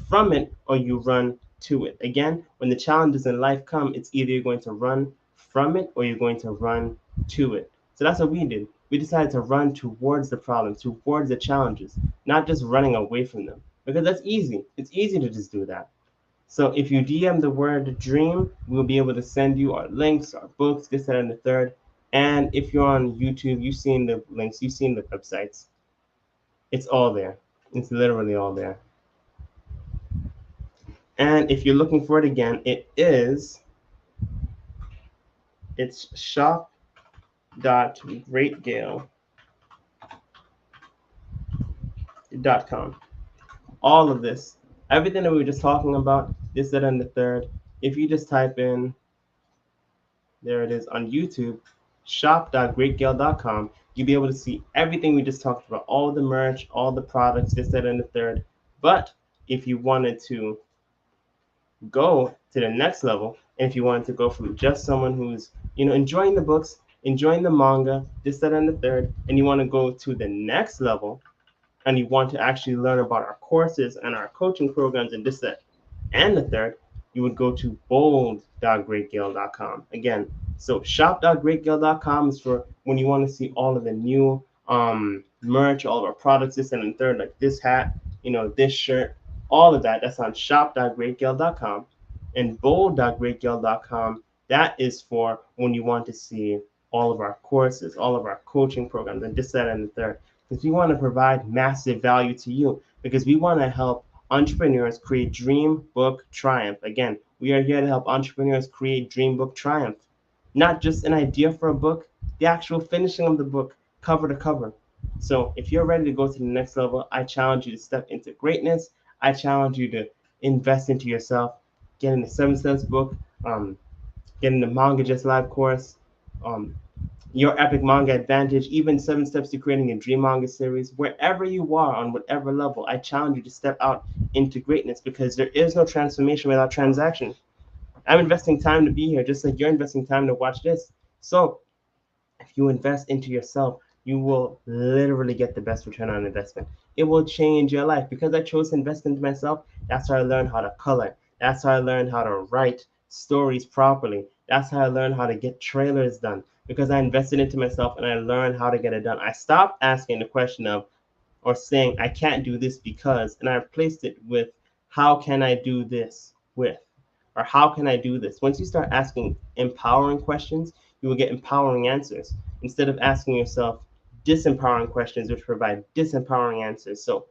from it or you run to it. Again, when the challenges in life come, it's either you're going to run from it or you're going to run to it. So that's what we did. We decided to run towards the problems, towards the challenges, not just running away from them. Because that's easy. It's easy to just do that. So if you DM the word dream, we'll be able to send you our links, our books, this, that, and the third. And if you're on YouTube, you've seen the links, you've seen the websites. It's all there. It's literally all there. And if you're looking for it again, it's shop.greatgale.com. All of this, everything that we were just talking about, this, that, and the third, if you just type in, there it is on YouTube, shop.greatgale.com, you'll be able to see everything we just talked about, all the merch, all the products, this, that, and the third. But if you wanted to go to the next level, and if you wanted to go from just someone who's enjoying the books, enjoying the manga, this, that, and the third, and you want to go to the next level, and you want to actually learn about our courses and our coaching programs and this, that, and the third, you would go to bold.greatgale.com. Again, so shop.greatgale.com is for when you want to see all of the new merch, all of our products, this, and the third, like this hat, this shirt, all of that. That's on shop.greatgale.com. And bold.greatgale.com, that is for when you want to see all of our courses, all of our coaching programs, and this, that, and the third. Because we want to provide massive value to you, because we want to help entrepreneurs create dream book triumph. Again, we are here to help entrepreneurs create dream book triumph. Not just an idea for a book, the actual finishing of the book, cover to cover. So if you're ready to go to the next level, I challenge you to step into greatness. I challenge you to invest into yourself, getting the 7 Steps book, getting the Manga Just Live course, your epic manga advantage, even 7 steps to creating a dream manga series. Wherever you are on whatever level, I challenge you to step out into greatness, because there is no transformation without transaction. I'm investing time to be here, just like you're investing time to watch this. So if you invest into yourself, you will literally get the best return on investment. It will change your life. Because I chose to invest into myself, that's how I learned how to color. That's how I learned how to write stories properly. That's how I learned how to get trailers done. Because I invested into myself and I learned how to get it done. I stopped asking the question of, or saying, I can't do this because, and I replaced it with, how can I do this with? Or how can I do this? Once you start asking empowering questions, you will get empowering answers instead of asking yourself disempowering questions, which provide disempowering answers. So,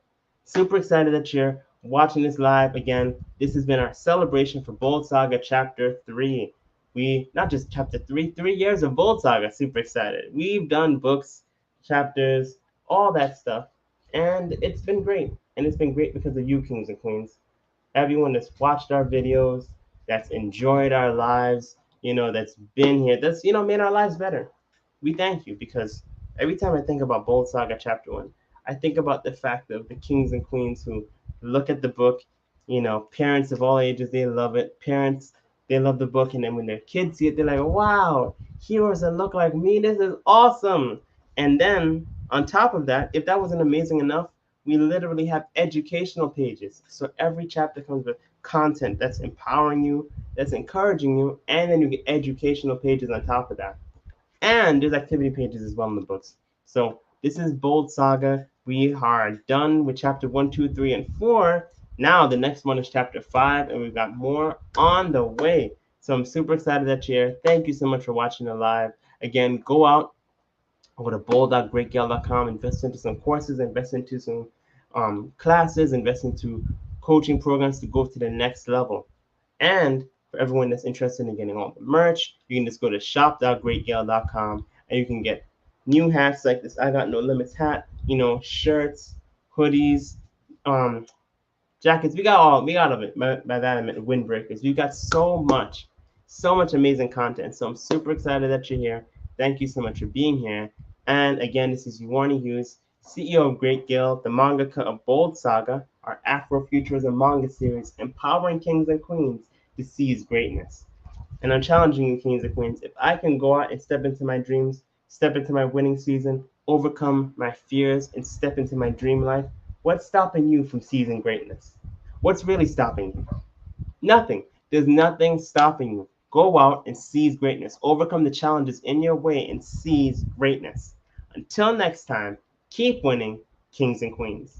super excited that you're watching this live. Again, this has been our celebration for Bold Saga Chapter 3. We, not just Chapter 3, 3 years of Bold Saga. Super excited. We've done books, chapters, all that stuff. And it's been great. And it's been great because of you, kings and queens. Everyone that's watched our videos, that's enjoyed our lives, that's been here, that's, made our lives better. We thank you because every time I think about Bold Saga Chapter 1, I think about the fact of the kings and queens who look at the book, parents of all ages, they love it. Parents, they love the book. And then when their kids see it, they're like, wow, heroes that look like me, this is awesome. And then on top of that, if that wasn't amazing enough, we literally have educational pages. So every chapter comes with content that's empowering you, that's encouraging you, and then you get educational pages on top of that. And there's activity pages as well in the books. So this is Bold Saga. We are done with chapter 1, 2, 3, and 4. Now the next one is chapter 5, and we've got more on the way. So I'm super excited that you're here. Thank you so much for watching the live. Again, go out, go to bold.greatgal.com, invest into some courses, invest into some classes, invest into coaching programs to go to the next level. And for everyone that's interested in getting all the merch, you can just go to shop.greatgal.com and you can get new hats like this I Got No Limits hat, shirts, hoodies, jackets. We got of it. By that I meant windbreakers. We've got so much amazing content. So I'm super excited that you're here. Thank you so much for being here. And again, this is Yuani Hughes, CEO of Great Guild, the mangaka of Bold Saga, our Afrofuturism manga series, empowering kings and queens to seize greatness. And I'm challenging you, kings and queens. If I can go out and step into my dreams, step into my winning season, overcome my fears, and step into my dream life, what's stopping you from seizing greatness? What's really stopping you? Nothing. There's nothing stopping you. Go out and seize greatness. Overcome the challenges in your way and seize greatness. Until next time, keep winning, kings and queens.